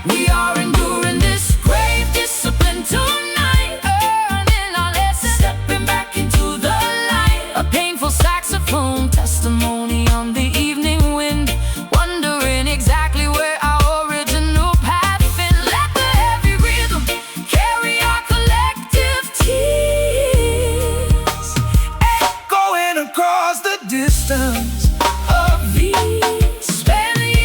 We are enduring this grave discipline tonight, earning our lesson, stepping back into the light. A painful saxophone testimony on the evening wind, wondering exactly where our original path been. Let the heavy rhythm carry our collective tears, echoing across the distance of these spent years.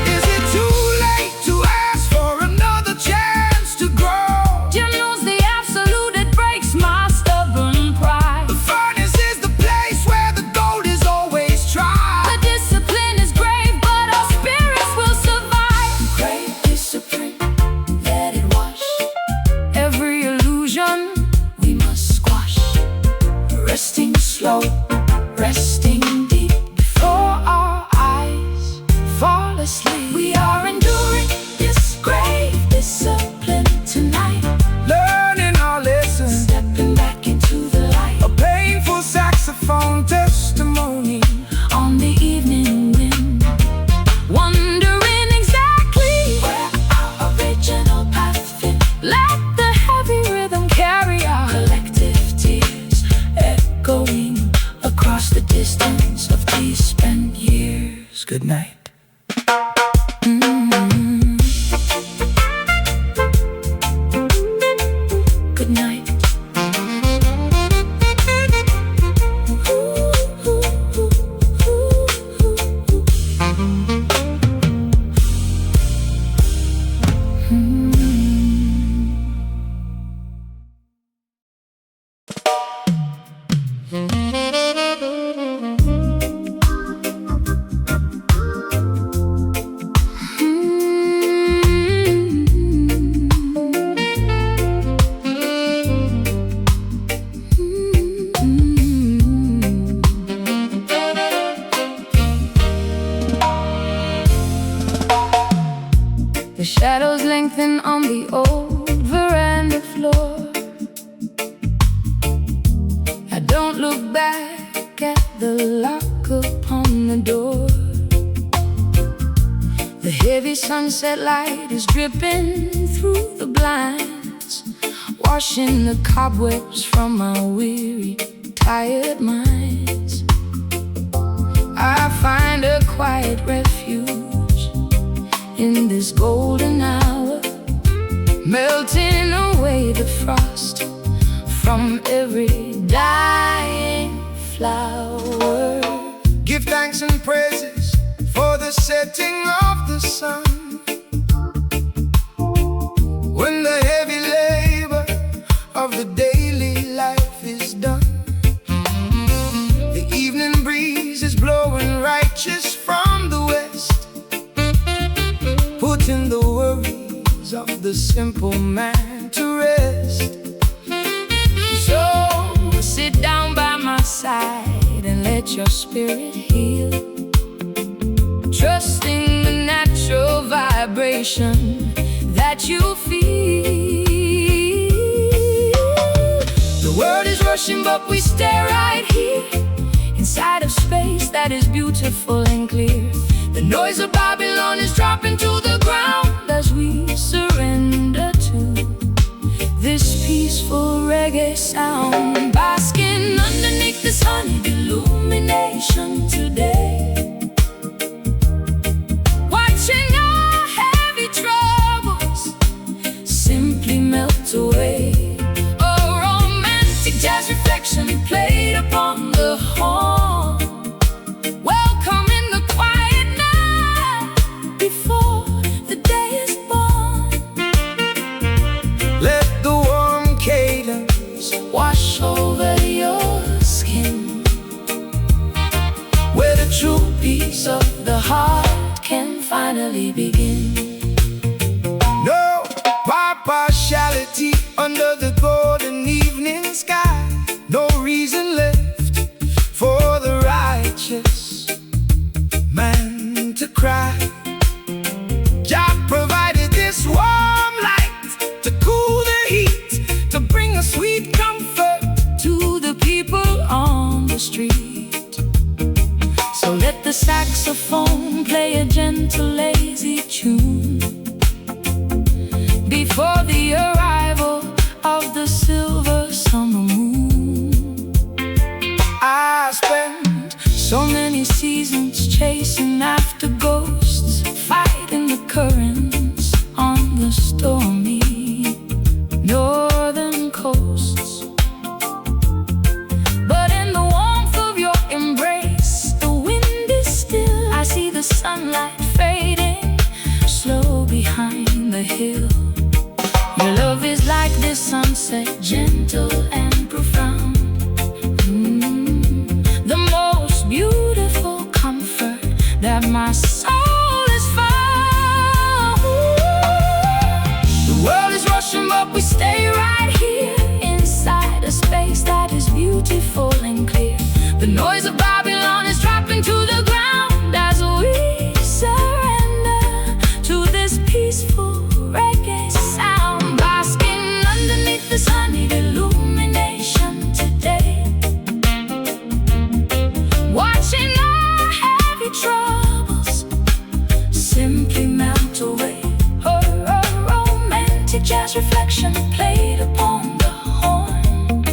Is it too late to ask for another chance to grow? Jim knows the absolute, it breaks my stubborn pride. The furnace is the place where the gold is always tried. The discipline is grave, but our spirits will survive. Grave discipline, let it wash every illusion we must squash. Resting slow, resting deep before our eyes fall asleep. We are enduring this grave discipline tonight, learning our lessons, stepping back into the light. A painful saxophone testimony on the evening wind, wondering exactly where our original path fit. Let the heavy rhythm carry our collective tears, echoing across the distance of these spent years. Good night. Good night. The shadows lengthen on the old veranda floor. I don't look back at the lock upon the door. The heavy sunset light is dripping through the blinds, washing the cobwebs from our weary, tired minds. I find a quiet refuge in this golden hour, melting away the frost from every dying flower. Give thanks and praises for the setting of the sun, when the heavy labor of the daily life is let your spirit heal. Trusting the natural vibration that you feel. The world is rushing, but we stay right here, inside of space that is beautiful and clear. The noise of Babylon is dropping to the ground as we surrender to this peaceful reggae sound. Basking underneath this honeyed illumination today, watching our heavy troubles simply melt away. A romantic jazz reflection played upon the horn, welcoming the quiet night before the day is born. Let the warm cadence Wash over your skin, where the true peace of the heart can finally begin. no partiality under the golden evening sky. No reason left for the righteous man to cry. Jah provided this warm light to cool the heat, to bring a sweet comfort To the people on the street, so let the saxophone play a gentle, lazy tune before the arrival of the silver summer moon. I spent So many seasons chasing after ghosts, fighting the currents on the stormy northern coasts. But in the warmth of your embrace, the wind is still. I see the sunlight fading slow behind the hill. Your love is like this sunset, gentle and profound. The most beautiful comfort that my soul has found. The world is rushing, but we stay right here, inside a space that is beautiful and clear. The noise of Babylon is dropping to the ground as we surrender to this peaceful reggae sound. Basking underneath this honeyed illumination today, watching our heavy troubles simply melt away. A romantic jazz reflection played upon the horn,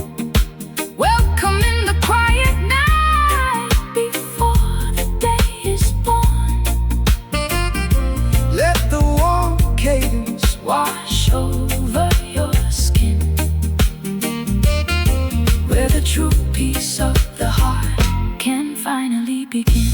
welcoming the quiet night before the day is born. let the warm cadence Wash over your skin, where the true peace of the heart can finally begin.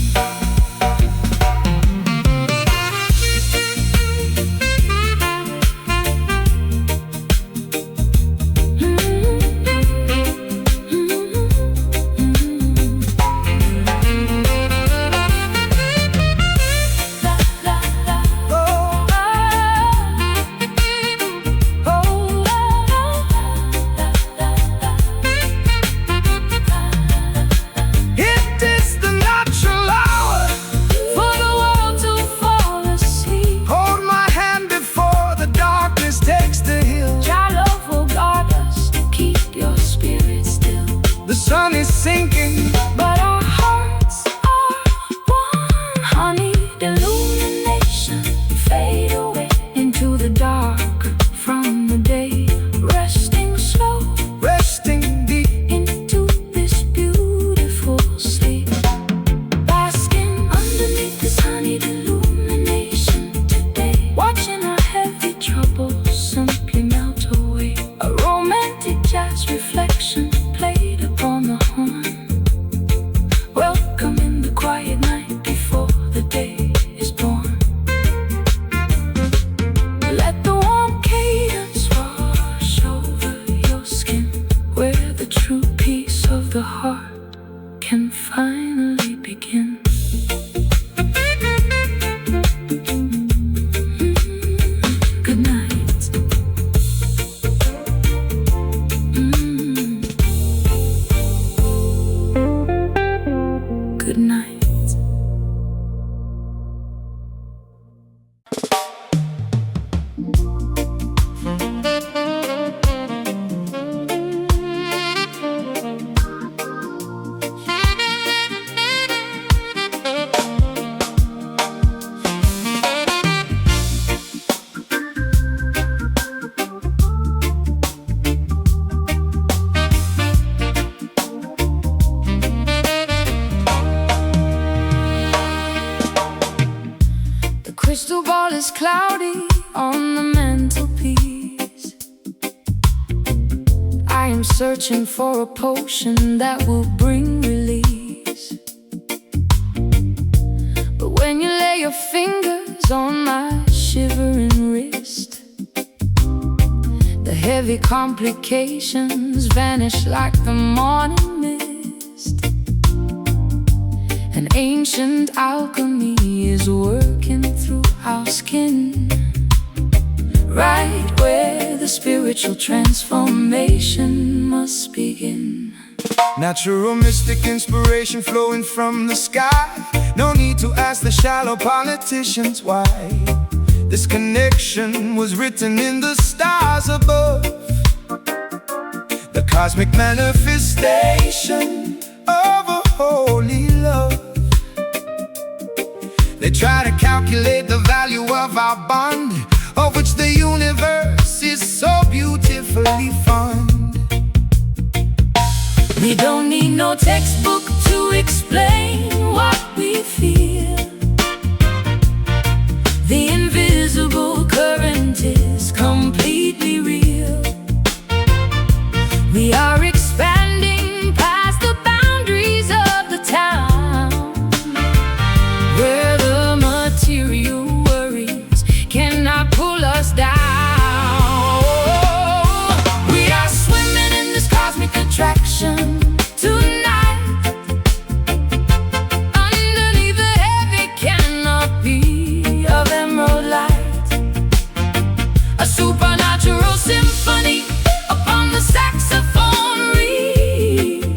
It is the natural hour. For the world to fall asleep, Hold my hand before the darkness takes the hill. Your love will guard us, keep your spirit still. The sun is sinking, But our hearts are one. Honeyed illumination fade away into the dark from the day, resting slow resting deep. into this beautiful sleep. Basking underneath this honeyed illumination today, watching our heavy troubles simply melt away. A romantic jazz reflection played upon the horn, I am searching for a potion that will bring release. But when you lay your fingers on my shivering wrist, the heavy complications vanish like the morning mist. An ancient alchemy is working through our skin, right where the spiritual transformation must begin. Natural mystic inspiration flowing from the sky. No need to ask the shallow politicians why. This connection was written in the stars above, the cosmic manifestation of a holy love. They try to calculate the value of our bond, of which the universe is so beautifully fond. We don't need no textbook to explain what we feel. The invisible current is completely real. We are expanding past the boundaries of the town, where the material worries cannot pull us down. We are swimming in this cosmic attraction tonight, underneath the heavy canopy of emerald light. A supernatural symphony upon the saxophone reed,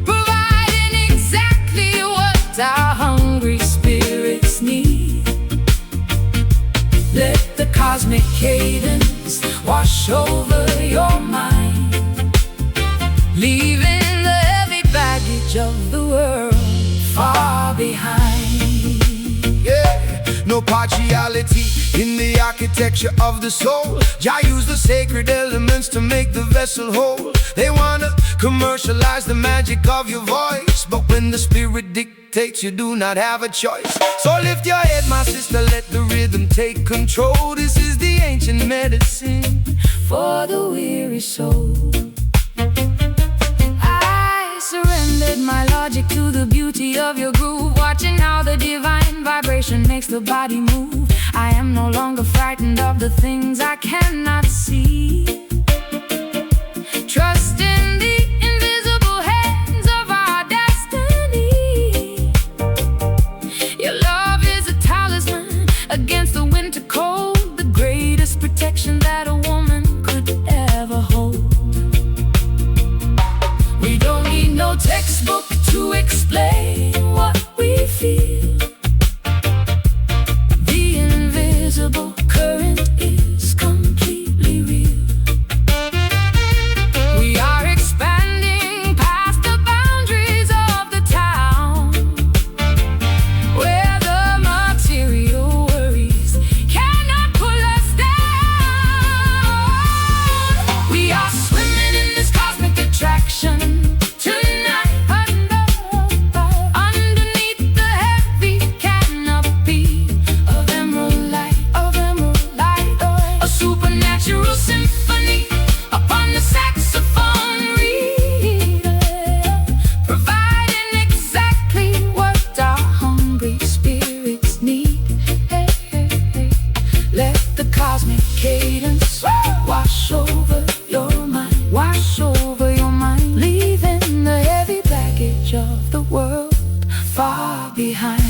providing exactly what our hungry spirits need. Let the cosmic cadence wash over your mind, leaving the heavy baggage of the world far behind. Yeah, no partiality in the architecture of the soul. Jah used the sacred elements to make the vessel whole. They wanna commercialize the magic of your voice, but when the spirit dictates, you do not have a choice. So lift your head, my sister, let the rhythm take control. This is the ancient medicine For the weary soul, I surrendered my logic to the beauty of your groove, watching how the divine vibration makes the body move. I am no longer frightened of the things I cannot see. Trust in the invisible hands of our destiny. Your love is a talisman against the winter cold, the greatest protection that a woman could ever hold. We don't need no textbook to explain what we feel. The invisible current is completely real. We are expanding past the boundaries of the town, where the material worries cannot pull us down. We are swimming in this cosmic attraction tonight, underneath the heavy canopy of emerald light, a supernatural symphony upon the saxophone reed, providing exactly what our hungry spirits need. Let the cosmic cadence wash over your mind, leaving the heavy baggage of the world far behind.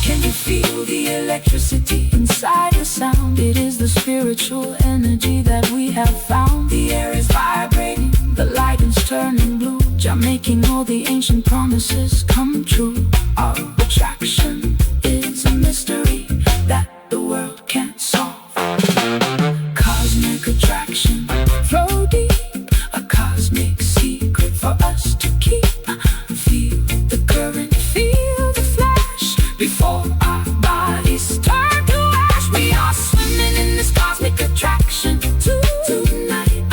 Can you feel the electricity inside the sound? It is the spiritual energy that we have found. The air is vibrating, the light is turning blue, Jah making all the ancient promises come true. Our attraction is a mystery that the world can't solve. Cosmic attraction, flow deep, a cosmic secret for us to keep. Feel the current, feel the flash, before our bodies turn to ash. We are swimming in this cosmic attraction tonight,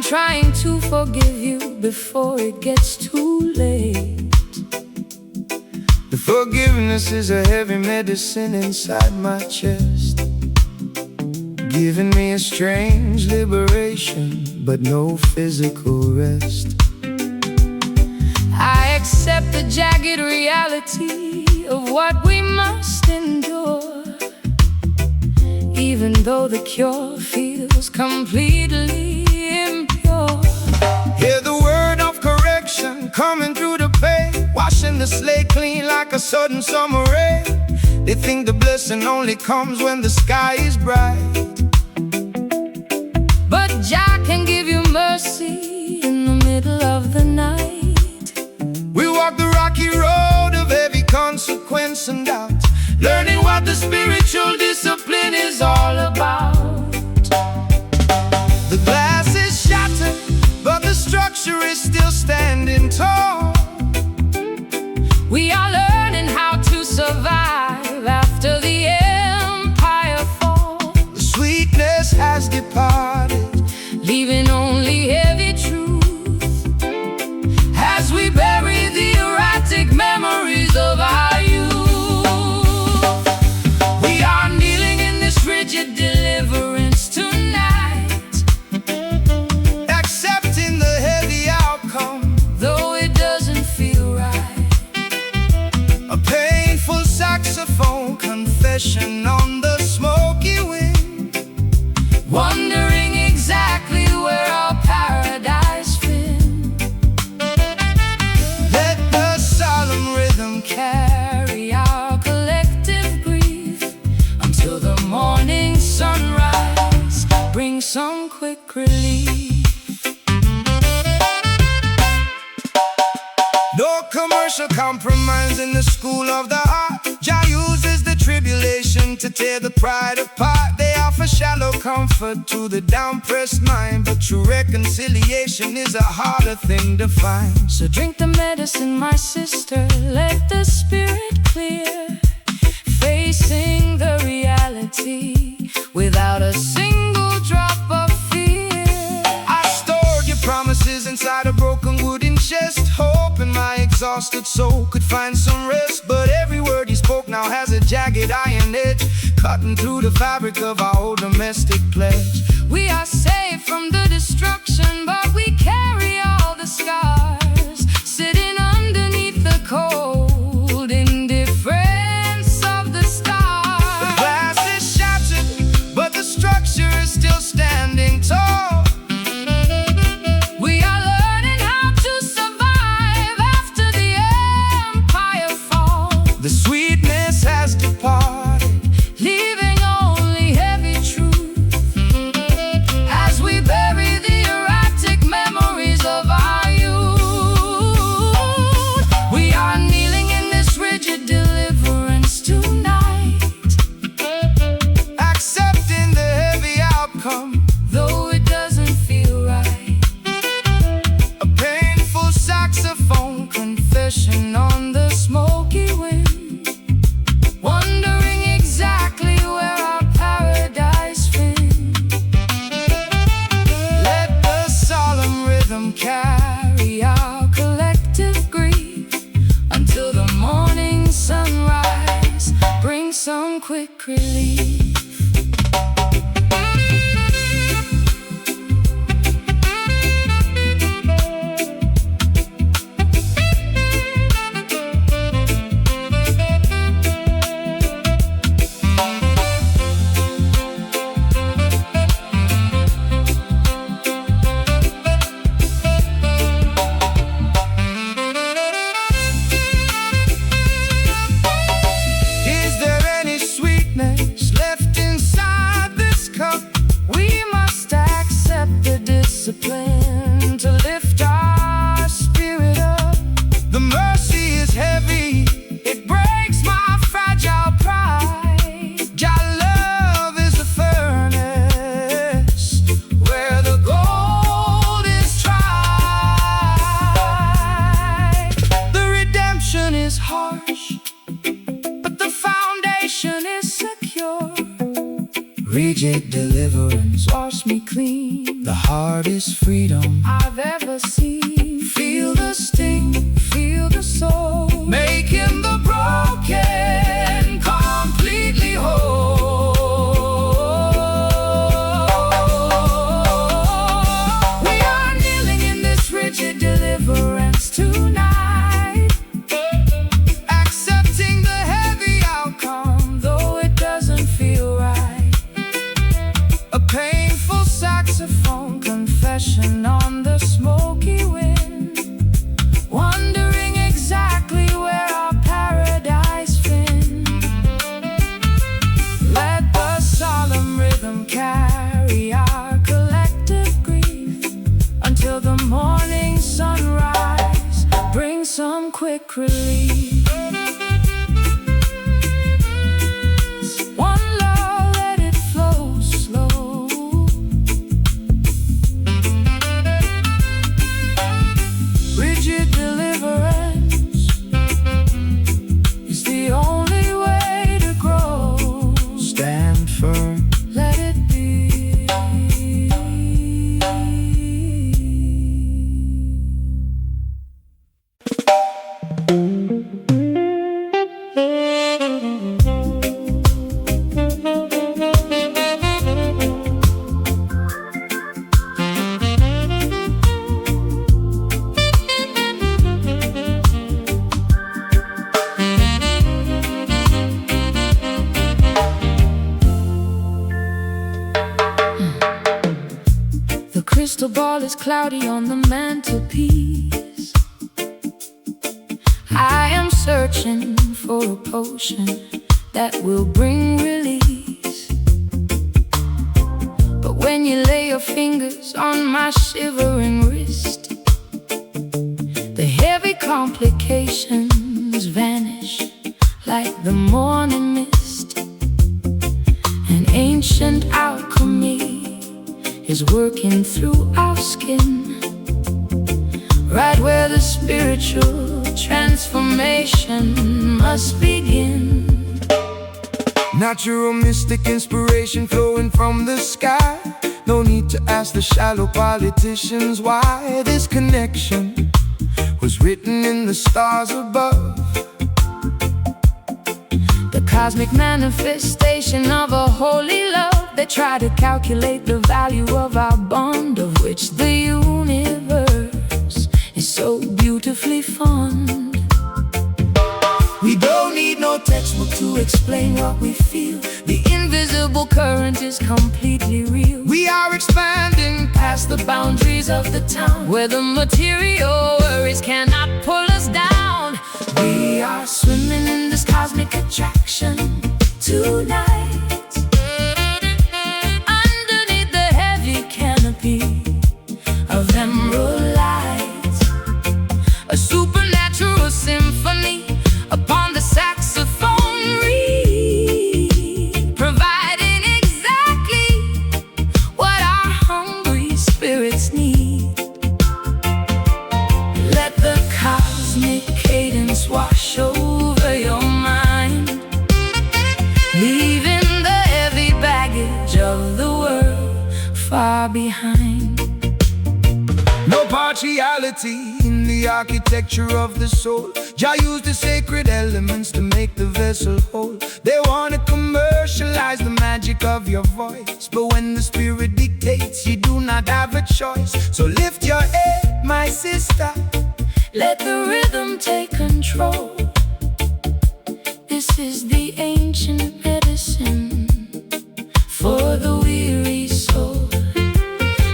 trying to forgive you before it gets too late. The forgiveness is a heavy medicine inside my chest, giving me a strange liberation, but no physical rest. I accept the jagged reality of what we must endure, even though the cure feels completely impure. Hear the word of correction coming through the pain, washing the slate clean like a sudden summer rain. They think the blessing only comes when the sky is bright, but Jah can give you mercy in the middle of the night. we walk the rocky road of heavy consequence and doubt, learning what the spiritual discipline is all about. The glass is shattered, but the structure is still standing tall. We are learning how to survive after the empire falls. The sweetness has departed, Leaving only heavy truth as we bury the erratic memories of our youth. We are kneeling in this rigid deliverance tonight, accepting the heavy outcome, though it doesn't feel right. a painful saxophone confession on the smoky wind, Wondering exactly where our paradise been. let the solemn rhythm Carry our collective grief until the morning sunrise brings some quick relief. no commercial compromise in the school of the heart. Jah uses the tribulation to tear the pride apart. They offer shallow comfort to the down-pressed mind, but true reconciliation is a harder thing to find. So drink the medicine, my sister, let the spirit clear, facing the reality without a single drop of fear. I stored your promises inside a broken wooden chest, hoping my exhausted soul could find some rest. But every word you spoke now has a jagged iron edge, cutting through the fabric of our old domestic pledge. We are safe from the destruction, but we carry all the scars, sitting underneath the cold indifference of the stars. The glass is shattered, but the structure is still standing tall. We are learning how to survive after the empire falls. The sweetness has departed, Leaving only heavy truth dream, the hardest freedom I've ever seen. Feel the sting, feel the soul, making the broken completely whole. We are kneeling in this rigid deliverance tonight, Accepting the heavy outcome, though it doesn't feel right. a painful Saxophone confession on the smoky wind, wondering exactly where our paradise been. Let the solemn rhythm carry our collective grief until the morning sunrise brings some quick relief. One love, let it flow slow. Rigid deliverance is the only way to grow. stand firm. Let it be. The crystal ball is cloudy on the mantelpiece. I am searching for a potion that will bring release. But when you lay your fingers on my shivering wrist, the heavy complications vanish like the morning mist. An ancient alchemy is working through our skin, right where the spiritual transformation must begin. Natural mystic inspiration flowing from the sky. No need to ask the shallow politicians why. This connection was written in the stars above. The cosmic manifestation of a holy love. They try to calculate the value of our bond, of which the universe is so beautifully fond. We don't need no textbook To explain what we feel, the invisible current is completely real. We are expanding Past the boundaries of the town, where the material worries cannot pull us down. We are swimming in this cosmic attraction tonight, underneath the heavy canopy of emerald light. A supernatural symphony upon the saxophone reed, providing exactly what our hungry spirits need. Let the cosmic cadence wash over your mind, leaving the heavy baggage of the world far behind. no partiality in the architecture of the soul. Jah used the sacred elements to make the vessel whole. They want to commercialize the magic of your voice, but when the spirit dictates, you do not have a choice. So lift your head, my sister. Let the rhythm take control. This is the ancient medicine for the weary soul.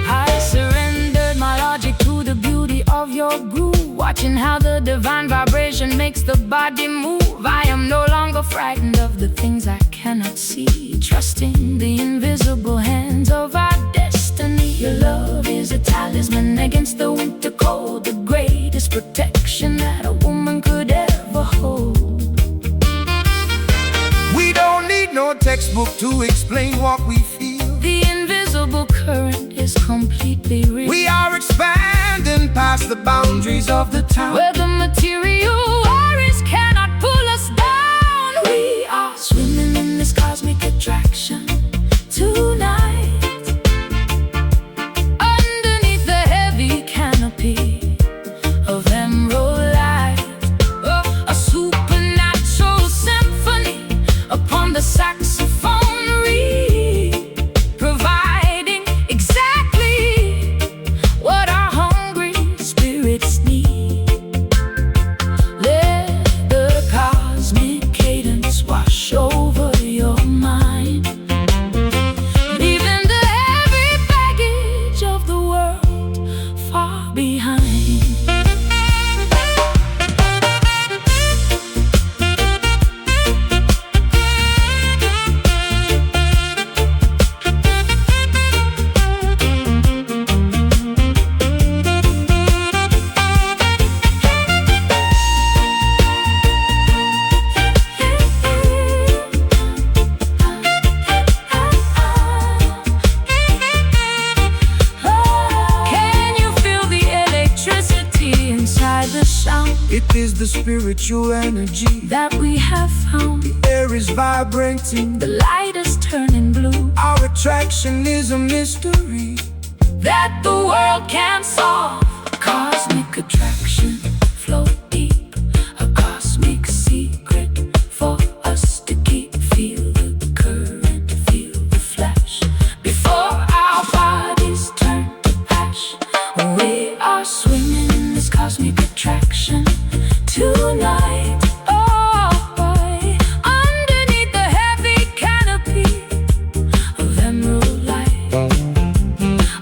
I surrendered my logic to the beauty of your groove, watching how the divine vibration makes the body move. I am no longer frightened of the things I cannot see, trusting the invisible hands of our destiny. Your love is a talisman against the winter cold, the greatest protection that a woman could ever hold. We don't need no textbook to explain what we feel. The invisible current is completely real. We are expanding past the boundaries of the town, where the material worries cannot pull us down. We are swimming in this cosmic attraction tonight, It is the spiritual energy that we have found. The air is vibrating, The light is turning blue. our attraction is a mystery That the world can't solve. Cosmic attraction, flow deep. A cosmic secret for us to keep. Feel the current, feel the flash. Before our bodies turn to ash, we are swimming in this cosmic attraction tonight. Oh boy, underneath the heavy canopy of emerald light,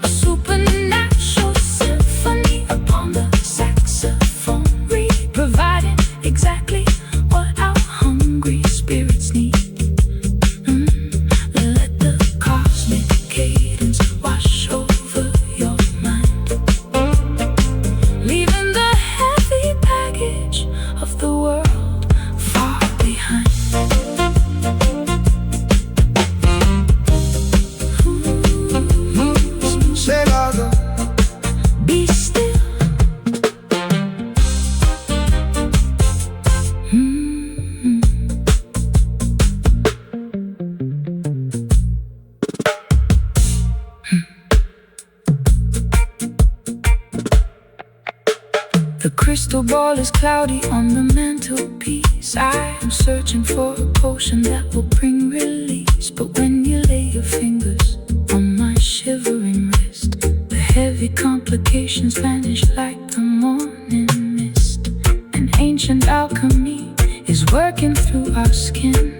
a supernatural symphony upon the saxophone reed, providing exactly what our hungry spirits need. Let the cosmic cadence wash over your mind, leaving the heavy baggage of the world far behind. Say louder. Be still. The crystal ball is cloudy on the mantelpiece. I am searching for a potion that will bring release. But when you lay your fingers on my shivering wrist, the heavy complications vanish like the morning mist. An ancient alchemy is working through our skin,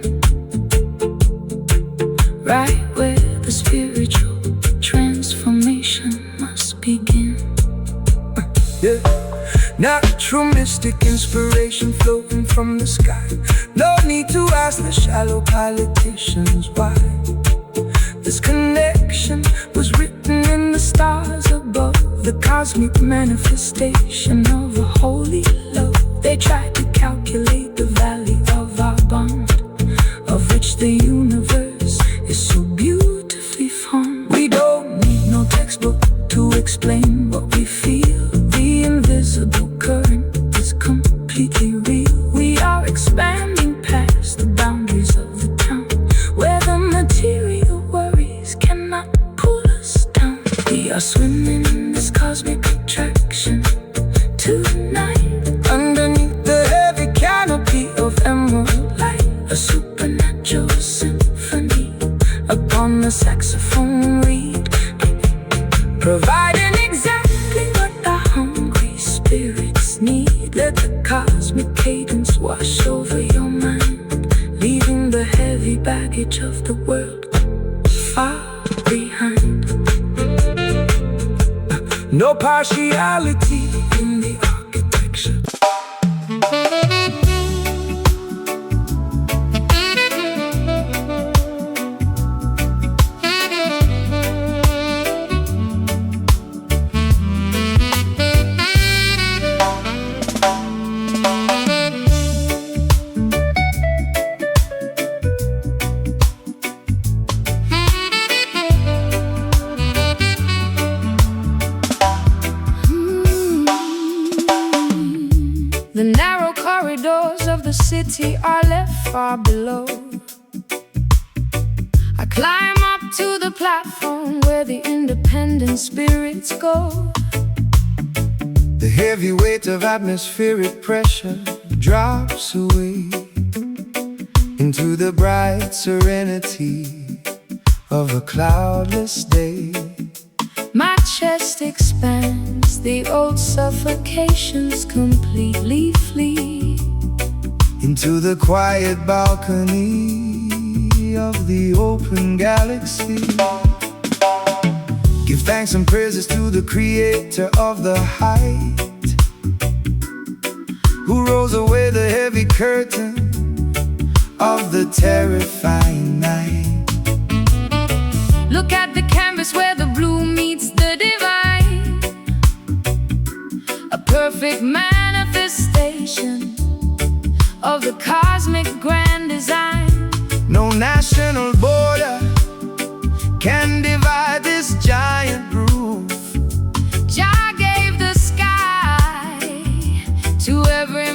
right where the spiritual transformation must begin. Yeah. Natural mystic inspiration floating from the sky. No need to ask the shallow politicians why. This connection was written in the stars above, the cosmic manifestation of a holy love. They tried to calculate the value of our bond, of which the universe is so beautifully formed. We don't need no textbook to explain what we feel. The invisible current is completely real. We are expanding past the boundaries of the town, where the material worries cannot pull us down. We are swimming in this cosmic attraction tonight, underneath the heavy canopy of emerald light. A supernatural symphony upon the saxophone reed, providing exactly what our hungry spirits need. Let the cosmic cadence wash over your mind, leaving the heavy baggage of the world far behind. No partiality in the architecture. The narrow corridors of the city are left far below. I climb up to the platform where the independent spirits go. The heavy weight of atmospheric pressure drops away into the bright serenity of a cloudless day. My chest expands, the old suffocations completely flee into the quiet balcony of the open galaxy. Give thanks and praises to the creator of the height, who rolls away the heavy curtain of the terrifying night. Look at the canvas where the blue meets the divine, a perfect manifestation of the cosmic grand design. No national border can divide this giant roof. Jah gave the sky to every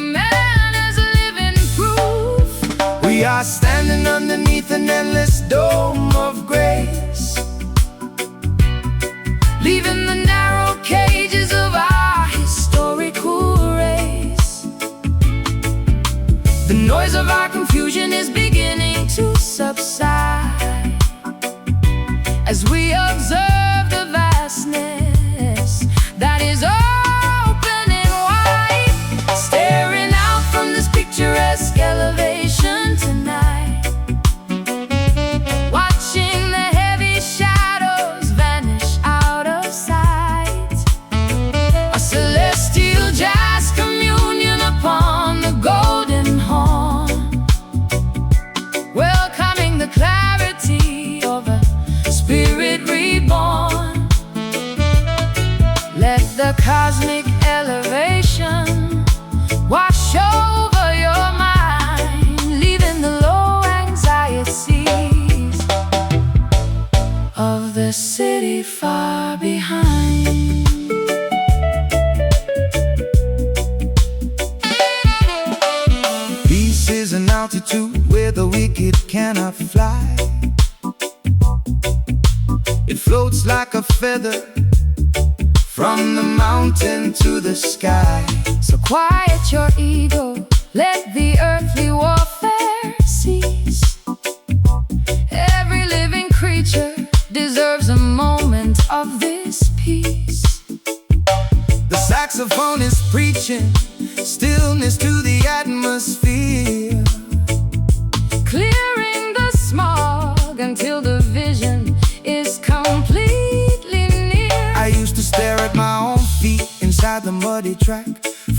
the cosmic elevation wash over your mind, leaving the low anxieties of the city far behind. Peace is an altitude where the wicked cannot fly. It floats like a feather from the mountain to the sky. So quiet your ego, let the earthly warfare cease. Every living creature deserves a moment of this peace. The saxophone is preaching stillness to the atmosphere, Clearing the smog until the vision is completely near. I used to stare at my own feet inside the muddy track,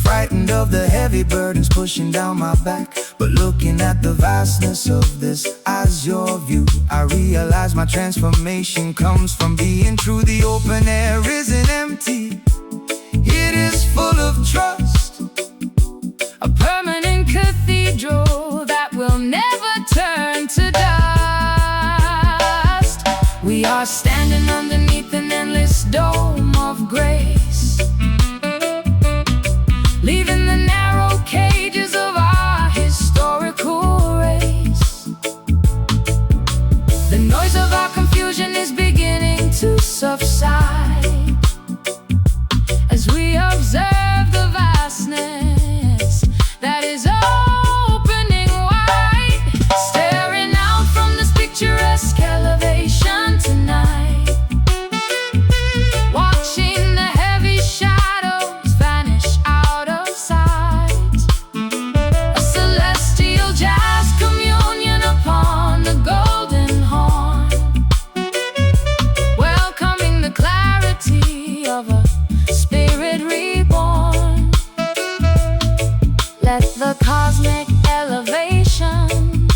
frightened of the heavy burdens pushing down my back. But looking at the vastness of this azure view, I realize my transformation comes from being true. The open air isn't empty, it is full of trust. A permanent cathedral that will never turn to dust. We are standing underneath an endless dome of grace, leaving the narrow cages of our historical race. The noise of our confusion is beginning to subside as we observe the vastness that is opening wide. Staring out from this picturesque elevation tonight, watching the heavy shadows vanish out of sight. A celestial jazz communion upon the golden horn, welcoming the clarity of a spirit reborn. Let the cosmic elevation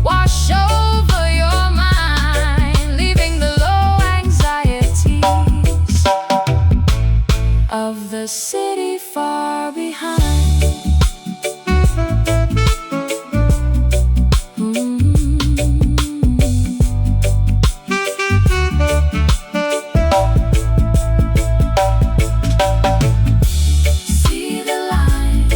wash over your mind, leaving the low anxieties of the city far behind. See the line,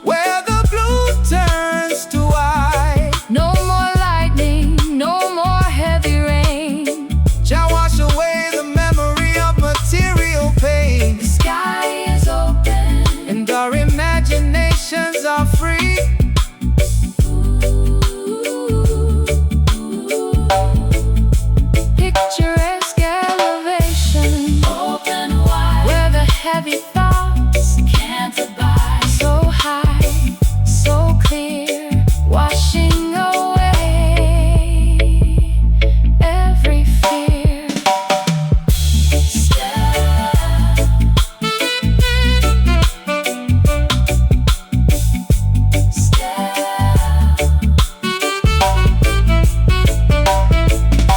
where the blue turns to white, no more lightning, no more heavy rain. shall wash away the memory of material pain. The sky is open, And our imaginations are free. picturesque elevation, Open wide, where the heavy thoughts can't abide. so high, so clear, washing away every fear.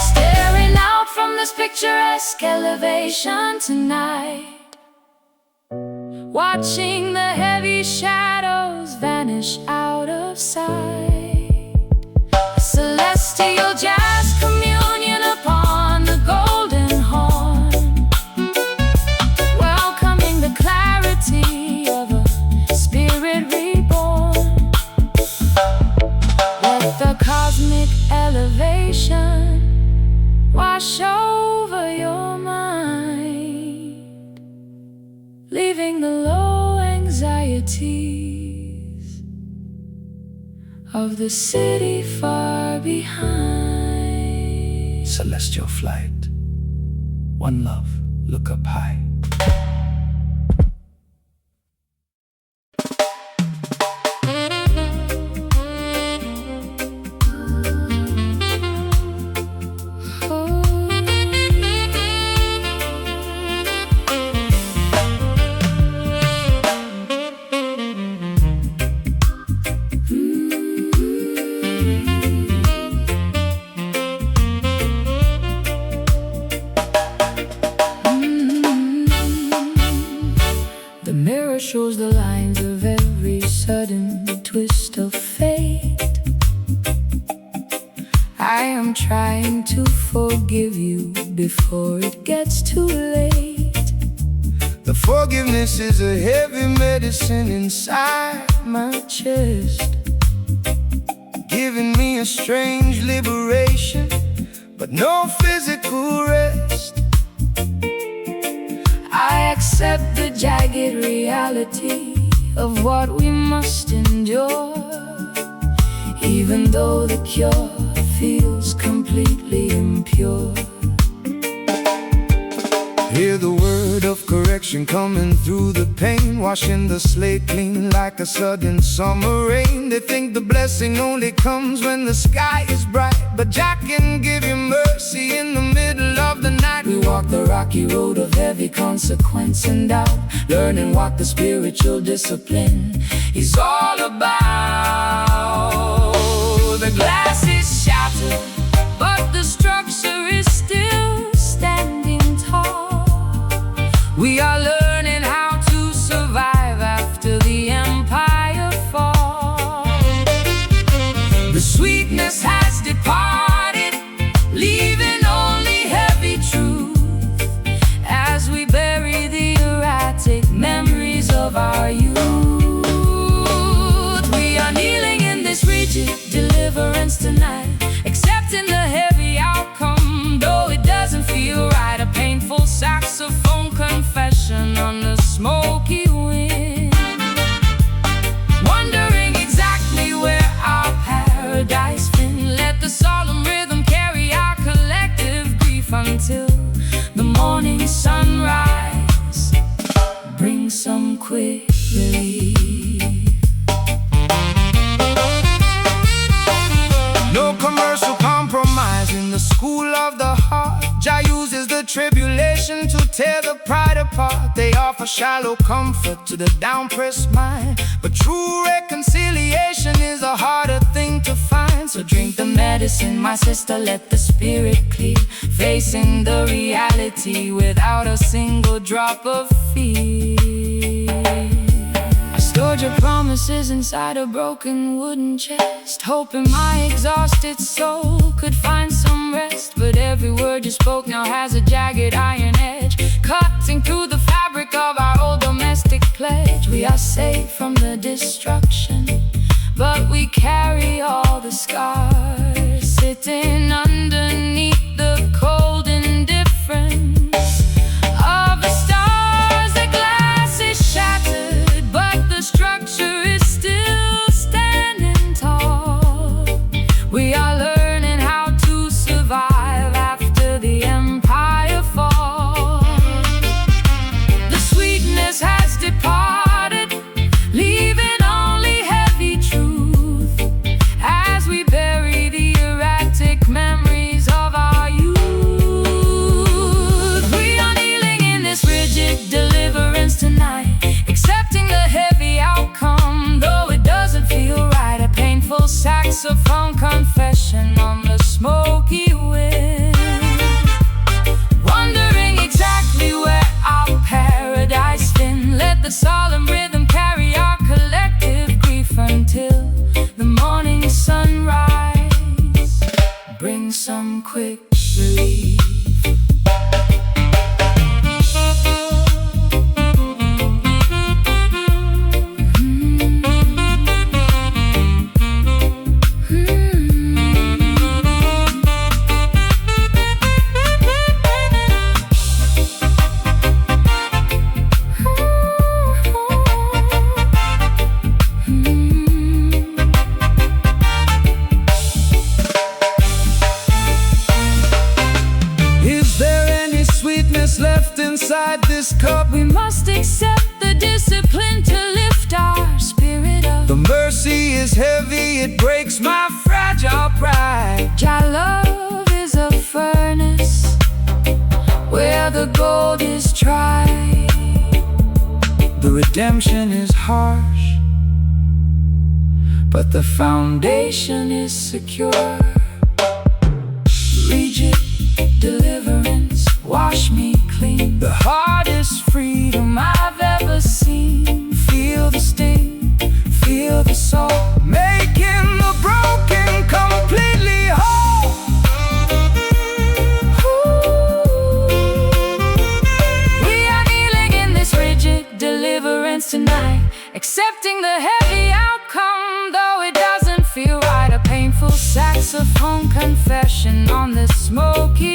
Staring out from this picturesque elevation tonight, watching the heavy shadows vanish out of sight. A celestial jazz communion upon the golden horn, welcoming the clarity of a spirit reborn. Let the cosmic elevation wash over your mind, leaving the low anxieties of the city far behind. Celestial flight, one love, look up high. shows the lines of every sudden twist of fate. I am trying to forgive you before it gets too late. The forgiveness is a heavy medicine inside my chest, giving me a strange liberation, but no physical rest. I accept the jagged reality of what we must endure, even though the cure feels completely impure. Hear the word of correction coming through the pain, washing the slate clean like a sudden summer rain. They think the blessing only comes when the sky is bright, but Jah can give you mercy in the middle of the night. We walk the rocky road of heavy consequence and doubt, learning what the spiritual discipline is all about. The glass is shattered, but the structure is still standing tall. We are learning how to survive after the empire falls. The sweetness has departed, leaving only heavy truth as we bury the erratic memories of our youth. We are kneeling in this rigid deliverance tonight, accepting the heavy outcome, though it doesn't feel right. A painful saxophone confession on the smoky wind, wondering exactly where our paradise been. Let the solemn rhythm carry our collective grief until the morning sunrise. Bring some quick relief. No commercial compromise in the school of the heart. Jah uses the tribulation to tear the pride apart. They offer shallow comfort to the down-pressed mind, but true reconciliation is a harder thing to find. So drink the medicine, my sister, let the spirit clear, facing the reality without a single drop of fear. I stored your promises inside a broken wooden chest, hoping my exhausted soul could find some rest. But every word you spoke now has a jagged iron edge, cutting through the fabric of our old domestic pledge. We are safe from the destruction, but we carry all the scars, sitting underneath the cold indifference of the stars. The glass is shattered, but the structure is still standing tall. We are learning how to survive after the empire falls. The sweetness has departed, leaving only heavy truth as we bury the erratic memories of our youth. We are kneeling in this rigid deliverance tonight, accepting the heavy outcome, though it doesn't feel right. A painful saxophone confession on the smoky wind, wondering exactly where our paradise been. Let the solemn rhythm carry our collective grief until the morning sunrise. Bring some quick relief. Left inside this cup, we must accept the discipline to lift our spirit up. the mercy is heavy, it breaks my fragile pride. Jah love is a furnace where the gold is tried. The redemption is harsh, but the foundation is secure. Rigid deliverance, wash me clean. The hardest freedom I've ever seen. accepting the heavy outcome, though it doesn't feel right. A painful saxophone confession on this smoky